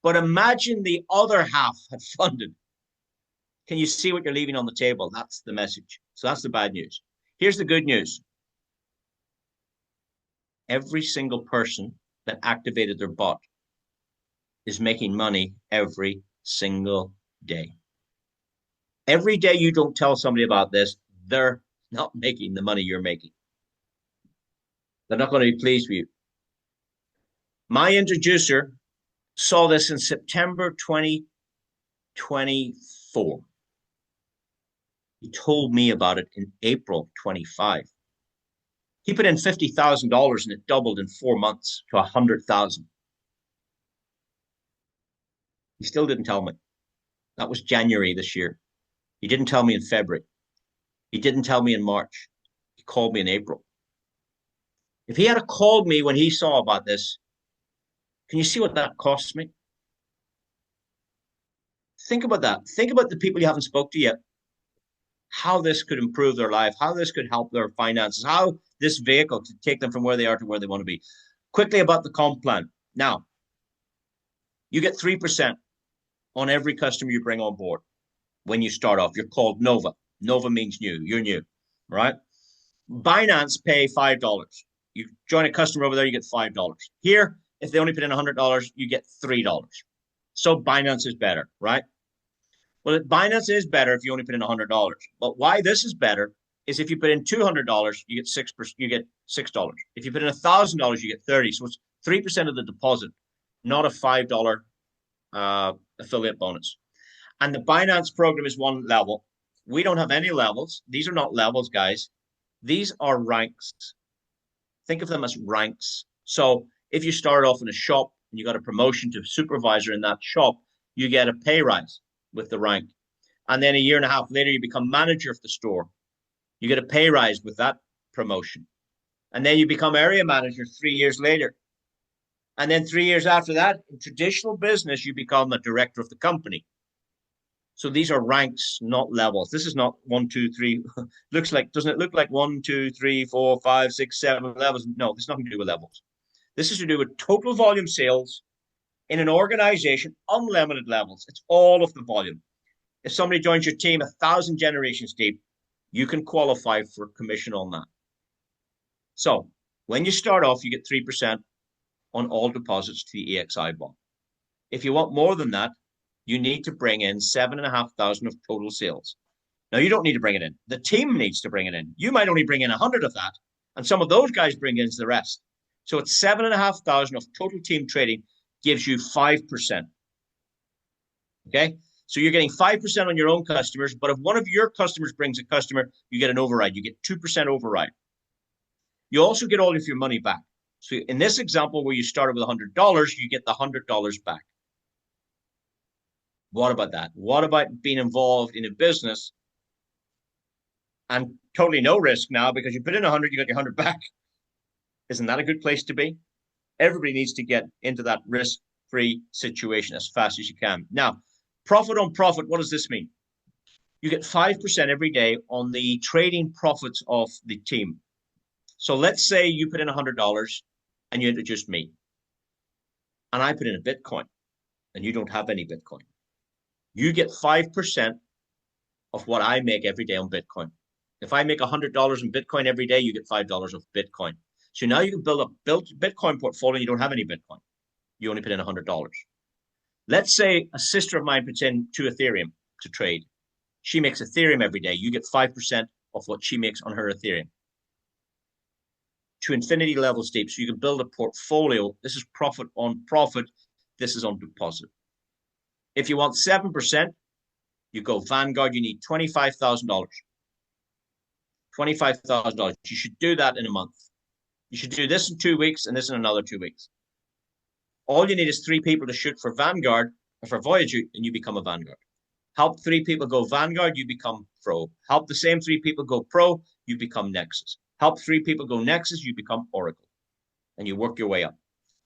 But imagine the other half had funded. Can you see what you're leaving on the table? That's the message. So that's the bad news. Here's the good news. Every single person that activated their bot is making money every single day. Every day you don't tell somebody about this, they're not making the money you're making. They're not going to be pleased with you. My introducer saw this in September 2024. He told me about it in April 25. He put in $50,000 and it doubled in 4 months to 100,000. He still didn't tell me. That was January this year. He didn't tell me in February. He didn't tell me in March. He called me in April. If he had called me when he saw about this, can you see what that cost me? Think about that. Think about the people you haven't spoke to yet. How this could improve their life, how this could help their finances, how this vehicle could take them from where they are to where they want to be. Quickly about the comp plan. Now, you get 3% on every customer you bring on board when you start off. You're called Nova. Nova means new. You're new, right? Binance pay $5. You join a customer over there, you get $5. Here, if they only put in $100, you get $3. So Binance is better, right? Well, Binance is better if you only put in $100. But why this is better is if you put in $200, you get 6%. You get $6. If you put in $1,000, you get 30. So it's 3% of the deposit, not a $5 affiliate bonus. And the Binance program is one level. We don't have any levels. These are not levels, guys. These are ranks. Think of them as ranks. So if you start off in a shop and you got a promotion to supervisor in that shop, you get a pay rise with the rank. And then a year and a half later, you become manager of the store. You get a pay rise with that promotion. And then you become area manager 3 years later. And then 3 years after that, in traditional business, you become a director of the company. So these are ranks, not levels. This is not 1, 2, 3. Doesn't it look like 1, 2, 3, 4, 5, 6, 7 levels? No, this is nothing to do with levels. This is to do with total volume sales in an organization, unlimited levels. It's all of the volume. If somebody joins your team 1,000 generations deep, you can qualify for commission on that. So when you start off, you get 3% on all deposits to the EXI bond. If you want more than that, you need to bring in 7,500 of total sales. Now, you don't need to bring it in. The team needs to bring it in. You might only bring in 100 of that, and some of those guys bring in the rest. So it's 7,500 of total team trading gives you 5%. Okay? So you're getting 5% on your own customers, but if one of your customers brings a customer, you get an override. You get 2% override. You also get all of your money back. So in this example where you started with $100, you get the $100 back. What about that? What about being involved in a business and totally no risk now because you put in 100, you got your 100 back? Isn't that a good place to be? Everybody needs to get into that risk-free situation as fast as you can. Now, profit on profit, what does this mean? You get 5% every day on the trading profits of the team. So let's say you put in $100 and you introduced me. And I put in a Bitcoin and you don't have any Bitcoin. You get 5% of what I make every day on Bitcoin. If I make $100 in Bitcoin every day, you get $5 of Bitcoin. So now you can build a Bitcoin portfolio and you don't have any Bitcoin. You only put in $100. Let's say a sister of mine puts in to Ethereum to trade. She makes Ethereum every day. You get 5% of what she makes on her Ethereum. To infinity levels deep. So you can build a portfolio. This is profit on profit. This is on deposit. If you want 7%, you go Vanguard. You need $25,000. $25,000. You should do that in a month. You should do this in 2 weeks and this in another 2 weeks. All you need is 3 people to shoot for Vanguard or for Voyager, and you become a Vanguard. Help 3 people go Vanguard, you become Pro. Help the same 3 people go Pro, you become Nexus. Help 3 people go Nexus, you become Oracle. And you work your way up.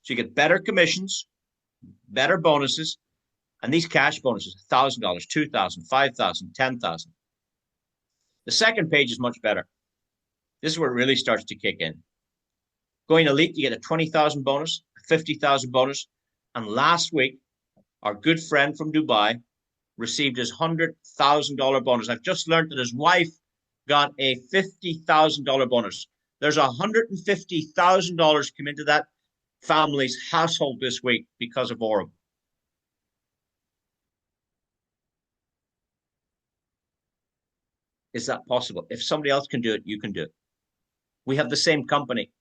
So you get better commissions, better bonuses, and these cash bonuses, $1,000, $2,000, $5,000, $10,000. The second page is much better. This is where it really starts to kick in. Going elite, you get a 20,000 bonus, a 50,000 bonus. And last week, our good friend from Dubai received his $100,000 bonus. I've just learned that his wife got a $50,000 bonus. There's $150,000 come into that family's household this week because of Aurum. is that possible? If somebody else can do it, you can do it. We have the same company.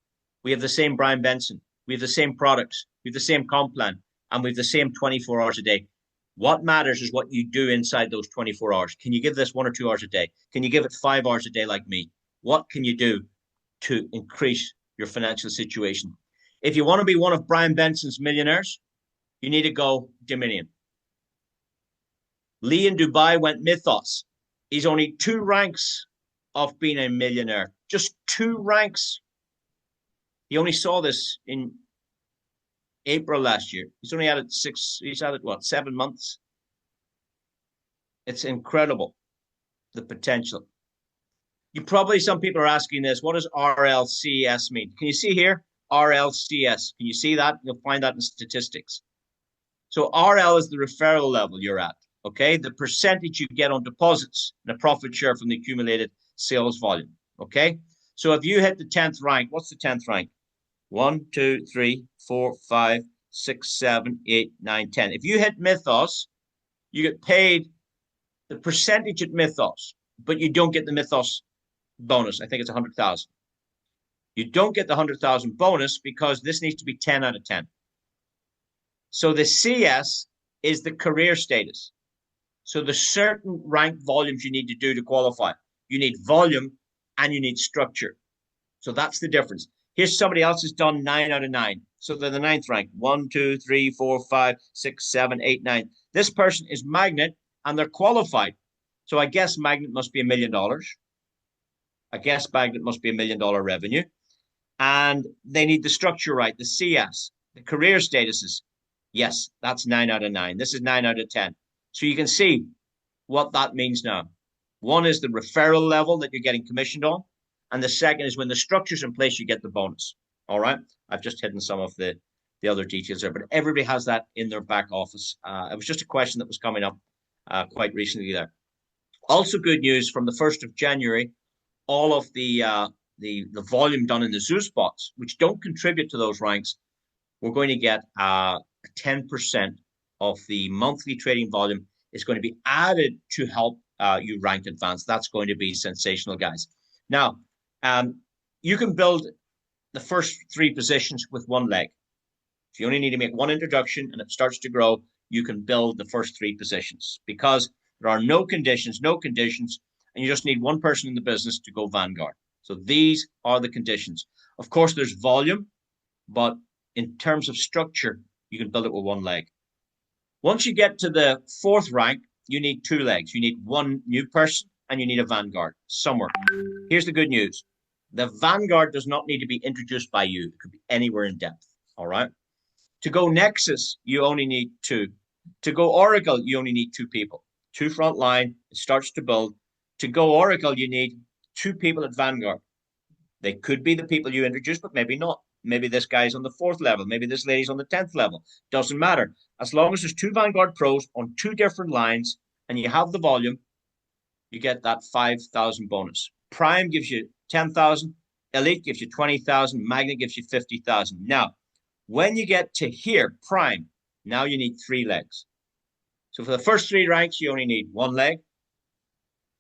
We have the same Brian Benson. We have the same products. We have the same comp plan. And we have the same 24 hours a day. What matters is what you do inside those 24 hours. Can you give this 1 or 2 hours a day? Can you give it 5 hours a day like me? What can you do to increase your financial situation? If you want to be one of Brian Benson's millionaires, you need to go Dominion. Lee in Dubai went Mythos. He's only 2 ranks of being a millionaire. Just 2 ranks. He only saw this in April last year. He's only at it 7 months? It's incredible, the potential. Some people are asking this, what does RLCS mean? Can you see here? RLCS. Can you see that? You'll find that in statistics. So RL is the referral level you're at, okay? The percentage you get on deposits and a profit share from the accumulated sales volume, okay? So if you hit the 10th rank, what's the 10th rank? 1, 2, 3, 4, 5, 6, 7, 8, 9, 10. If you hit Mythos, you get paid the percentage at Mythos, but you don't get the Mythos bonus. I think it's 100,000. You don't get the 100,000 bonus because this needs to be 10 out of 10. So the CS is the career status. So the certain rank volumes you need to do to qualify. You need volume and you need structure. So that's the difference. Here's somebody else who's done 9 out of 9. So they're the 9th rank. 1, 2, 3, 4, 5, 6, 7, 8, 9. This person is Magnet and they're qualified. So I guess Magnet must be $1 million. I guess Magnet must be $1 million revenue. And they need the structure right, the CS, the career statuses. Yes, that's 9 out of 9. This is 9 out of 10. So you can see what that means now. One is the referral level that you're getting commissioned on. And the second is when the structure's in place, you get the bonus. All right. I've just hidden some of the other details there, but everybody has that in their back office. It was just a question that was coming up quite recently there. Also good news from the 1st of January, all of the volume done in the zoo spots, which don't contribute to those ranks, we're going to get 10% of the monthly trading volume is going to be added to help you rank advance. That's going to be sensational, guys. Now, you can build the first 3 positions with 1 leg. If you only need to make 1 introduction and it starts to grow, you can build the first 3 positions because there are no conditions, and you just need 1 person in the business to go Vanguard. So these are the conditions. Of course, there's volume, but in terms of structure, you can build it with 1 leg. Once you get to the 4th rank, you need 2 legs. You need 1 new person and you need a Vanguard somewhere. Here's the good news. The Vanguard does not need to be introduced by you. It could be anywhere in depth, all right? To go Nexus, you only need 2. To go Oracle, you only need 2 people. 2 front line, it starts to build. To go Oracle, you need 2 people at Vanguard. They could be the people you introduce, but maybe not. Maybe this guy's on the 4th level. Maybe this lady's on the 10th level. Doesn't matter. As long as there's 2 Vanguard pros on 2 different lines and you have the volume, you get that 5,000 bonus. Prime gives you 10,000. Elite gives you 20,000. Magnet gives you 50,000. Now, when you get to here, Prime, now you need 3 legs. So for the first 3 ranks, you only need 1 leg.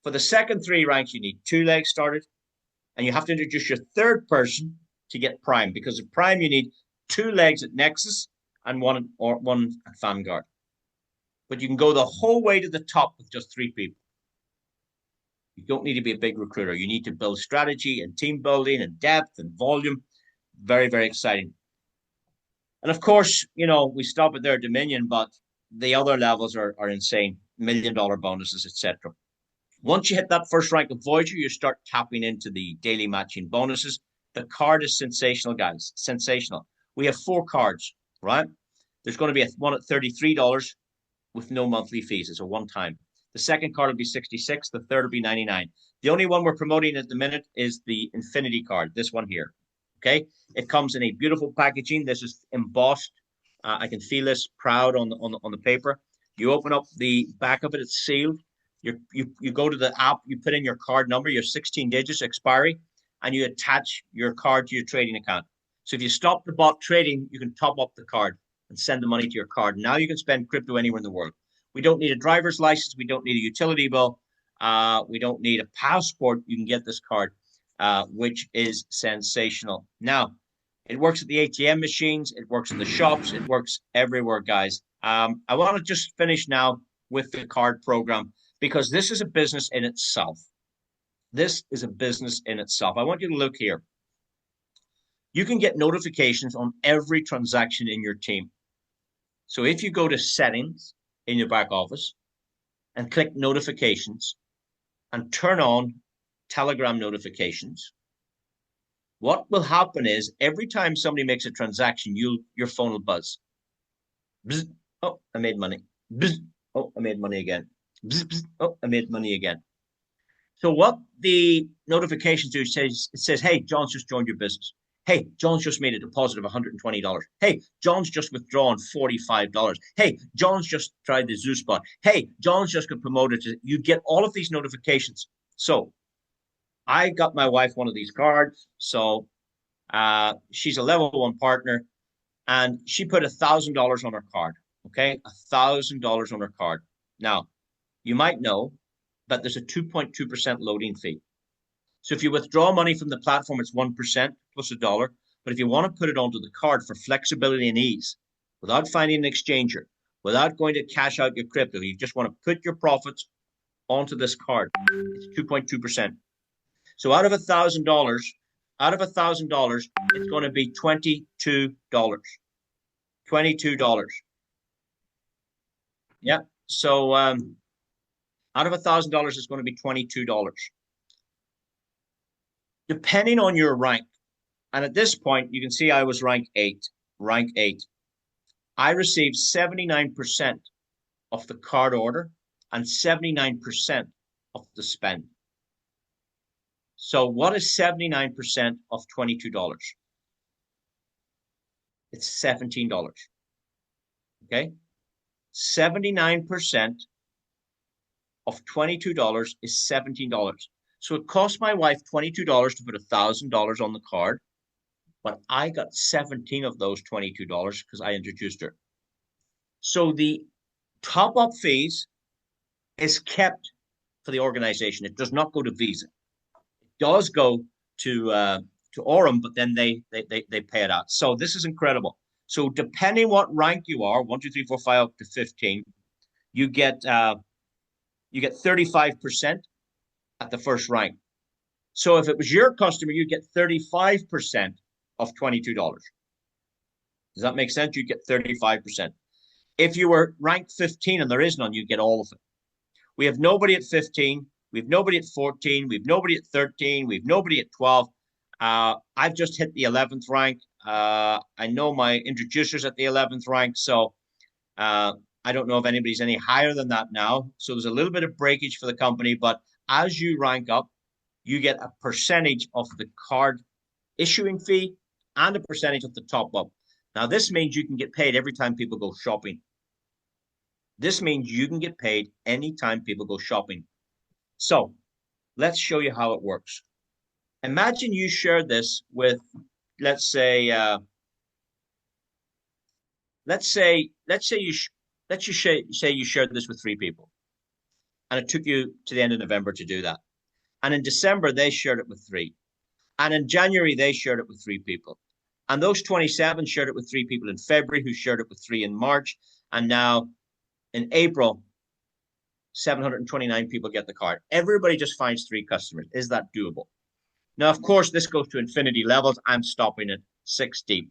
For the second 3 ranks, you need 2 legs started. And you have to introduce your 3rd person to get Prime. Because at Prime, you need 2 legs at Nexus and 1 at Vanguard. But you can go the whole way to the top with just 3 people. You don't need to be a big recruiter. You need to build strategy and team building and depth and volume. Very, very exciting. And of course, we stop at their Dominion, but the other levels are insane. $1 million bonuses, etc. Once you hit that first rank of Voyager, you start tapping into the daily matching bonuses. The card is sensational, guys. Sensational. We have 4 cards, right? There's going to be one at $33 with no monthly fees. It's a one-time. The second card will be $66. The third will be $99. The only one we're promoting at the minute is the Infinity card, this one here. Okay? It comes in a beautiful packaging. This is embossed. I can feel this proud on the paper. You open up the back of it, it's sealed. You go to the app, you put in your card number, your 16 digits expiry, and you attach your card to your trading account. So if you stop the bot trading, you can top up the card and send the money to your card. Now you can spend crypto anywhere in the world. We don't need a driver's license. We don't need a utility bill. We don't need a passport. You can get this card, which is sensational. Now, it works at the ATM machines. It works in the shops. It works everywhere, guys. I want to just finish now with the card program because this is a business in itself. This is a business in itself. I want you to look here. You can get notifications on every transaction in your team. So if you go to settings in your back office and click notifications and turn on Telegram notifications, what will happen is every time somebody makes a transaction, your phone will buzz. Bzz, oh, I made money. Bzz, oh, I made money again. Bzz, bzz, oh, I made money again. So what the notifications do is it says, hey, John's just joined your business. Hey, John's just made a deposit of $120. Hey, John's just withdrawn $45. Hey, John's just tried the Zoo Spot. Hey, John's just got promoted. You get all of these notifications. So I got my wife one of these cards. So she's a level 1 partner, and she put $1,000 on her card. Okay, $1,000 on her card. Now, you might know that there's a 2.2% loading fee. So if you withdraw money from the platform, it's 1% plus $1. But if you want to put it onto the card for flexibility and ease, without finding an exchanger, without going to cash out your crypto, you just want to put your profits onto this card. It's 2.2%. So out of $1,000, it's going to be $22. $22. Yeah. So out of $1,000, it's going to be $22. Depending on your rank, and at this point, you can see I was rank 8. I received 79% of the card order and 79% of the spend. So what is 79% of $22? It's $17. Okay? 79% of $22 is $17. So it cost my wife $22 to put $1,000 on the card, but I got 17 of those $22 because I introduced her. So the top-up fees is kept for the organization. It does not go to Visa. It does go to Aurum, but then they pay it out. So this is incredible. So depending what rank you are, 1, 2, 3, 4, 5 up to 15, you get 35% at the first rank. So if it was your customer, you get 35% of $22. Does that make sense? You get 35%. If you were ranked 15 and there is none, you get all of it. We have nobody at 15. We have nobody at 14. We have nobody at 13. We have nobody at 12. I've just hit the 11th rank. I know my introducers at the 11th rank. So I don't know if anybody's any higher than that now. So there's a little bit of breakage for the company, but as you rank up, you get a percentage of the card issuing fee and a percentage of the top up. Now, this means you can get paid every time people go shopping. This means you can get paid anytime people go shopping. So let's show you how it works. Imagine you share this with, let's say you shared this with 3 people, and it took you to the end of November to do that. And in December, they shared it with 3. And in January, they shared it with 3 people. And those 27 shared it with 3 people in February, who shared it with 3 in March. And now in April, 729 people get the card. Everybody just finds 3 customers. Is that doable? Now, of course, this goes to infinity levels. I'm stopping at 6 deep.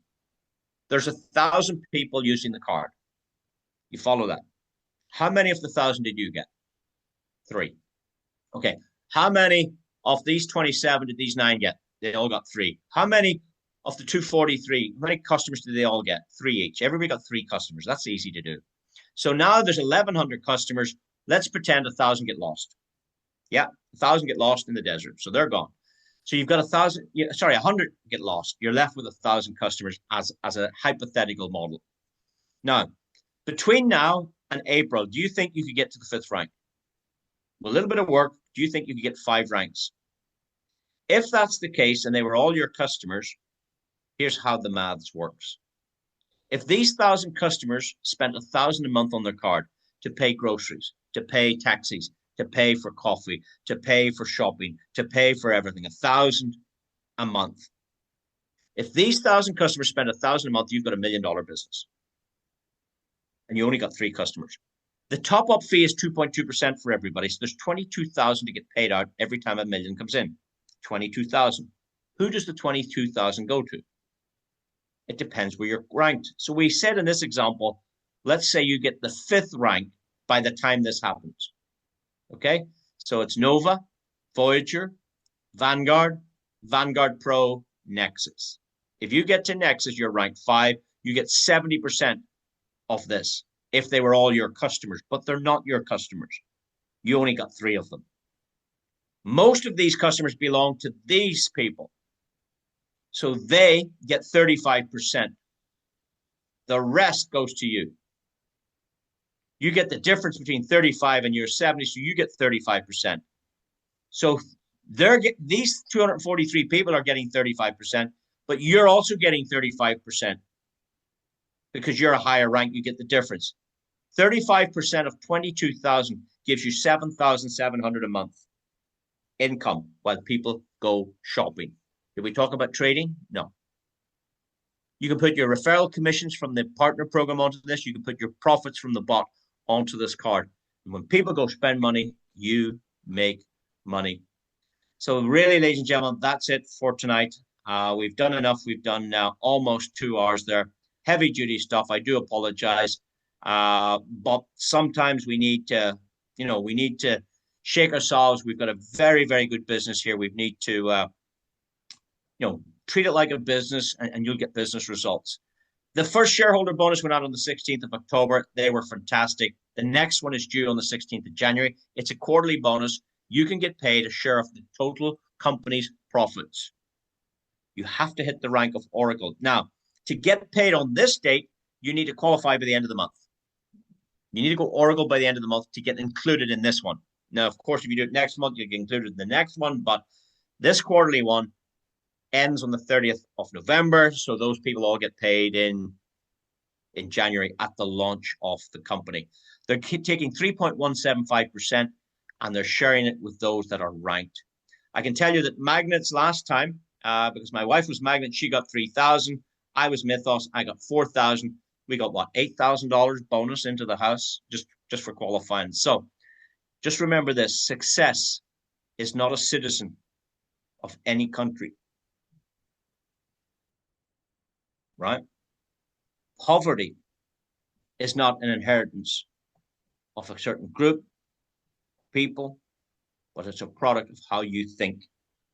There's 1,000 people using the card. You follow that? How many of the 1,000 did you get? 3. Okay. How many of these 27 did these 9 get? They all got 3. How many of the 243, how many customers did they all get? 3 each. Everybody got 3 customers. That's easy to do. So now there's 1,100 customers. Let's pretend 1,000 get lost. Yeah, 1,000 get lost in the desert. So they're gone. So you've got 100 get lost. You're left with 1,000 customers as a hypothetical model. Now, between now and April, do you think you could get to the 5th rank? With a little bit of work, do you think you could get 5 ranks? If that's the case and they were all your customers, here's how the maths works. If these 1,000 customers spent $1,000 a month on their card to pay groceries, to pay taxis, to pay for coffee, to pay for shopping, to pay for everything. 1,000 a month. If these 1,000 customers spend 1,000 a month, you've got $1 million business, and you only got 3 customers. The top-up fee is 2.2% for everybody, so there's 22,000 to get paid out every time $1 million comes in. 22,000. Who does the 22,000 go to? It depends where you're ranked. So we said in this example, let's say you get the 5th rank by the time this happens. Okay, so it's Nova, Voyager, Vanguard, Vanguard Pro, Nexus. If you get to Nexus, you're ranked 5. You get 70% of this if they were all your customers, but they're not your customers. You only got 3 of them. Most of these customers belong to these people. So they get 35%. The rest goes to you. You get the difference between 35 and your 70, so you get 35%. So these 243 people are getting 35%, but you're also getting 35% because you're a higher rank. You get the difference. 35% of 22,000 gives you 7,700 a month income while people go shopping. Did we talk about trading? No. You can put your referral commissions from the partner program onto this. You can put your profits from the bot onto this card. And when people go spend money, you make money. So really, ladies and gentlemen, that's it for tonight. We've done enough. We've done almost 2 hours there. Heavy duty stuff. I do apologize. But sometimes we need to, shake ourselves. We've got a very, very good business here. We need to, treat it like a business, and you'll get business results. The first shareholder bonus went out on the 16th of October. They were fantastic. The next one is due on the 16th of January. It's a quarterly bonus. You can get paid a share of the total company's profits. You have to hit the rank of Oracle. Now, to get paid on this date, you need to qualify by the end of the month. You need to go Oracle by the end of the month to get included in this one. Now, of course, if you do it next month, you get included in the next one, but this quarterly one ends on the 30th of November. So those people all get paid in January at the launch of the company. They're taking 3.175% and they're sharing it with those that are ranked. I can tell you that Magnets last time, because my wife was Magnet, she got 3,000. I was Mythos, I got 4,000. We got what, $8,000 bonus into the house just for qualifying. So just remember this: success is not a citizen of any country. Right? Poverty is not an inheritance of a certain group, people, but it's a product of how you think.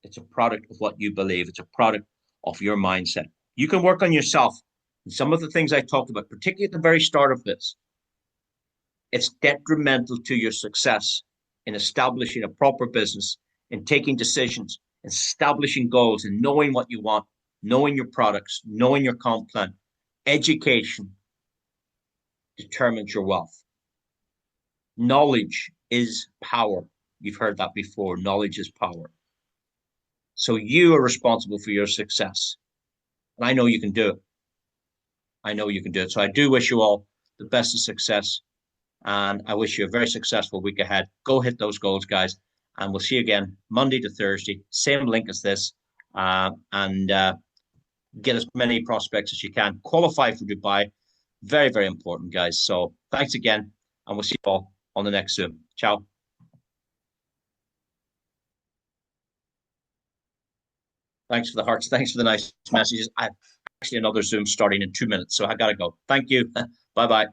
It's a product of what you believe. It's a product of your mindset. You can work on yourself. And some of the things I talked about, particularly at the very start of this, it's detrimental to your success in establishing a proper business, in taking decisions, establishing goals, and knowing what you want, knowing your products, knowing your comp plan. Education determines your wealth. Knowledge is power. You've heard that before. Knowledge is power. So you are responsible for your success. And I know you can do it. I know you can do it. So I do wish you all the best of success. And I wish you a very successful week ahead. Go hit those goals, guys. And we'll see you again Monday to Thursday. Same link as this. And get as many prospects as you can. Qualify for Dubai. Very, very important, guys. So thanks again. And we'll see you all on the next Zoom. Ciao. Thanks for the hearts. Thanks for the nice messages. I have actually another Zoom starting in 2 minutes, so I got to go. Thank you. Bye-bye.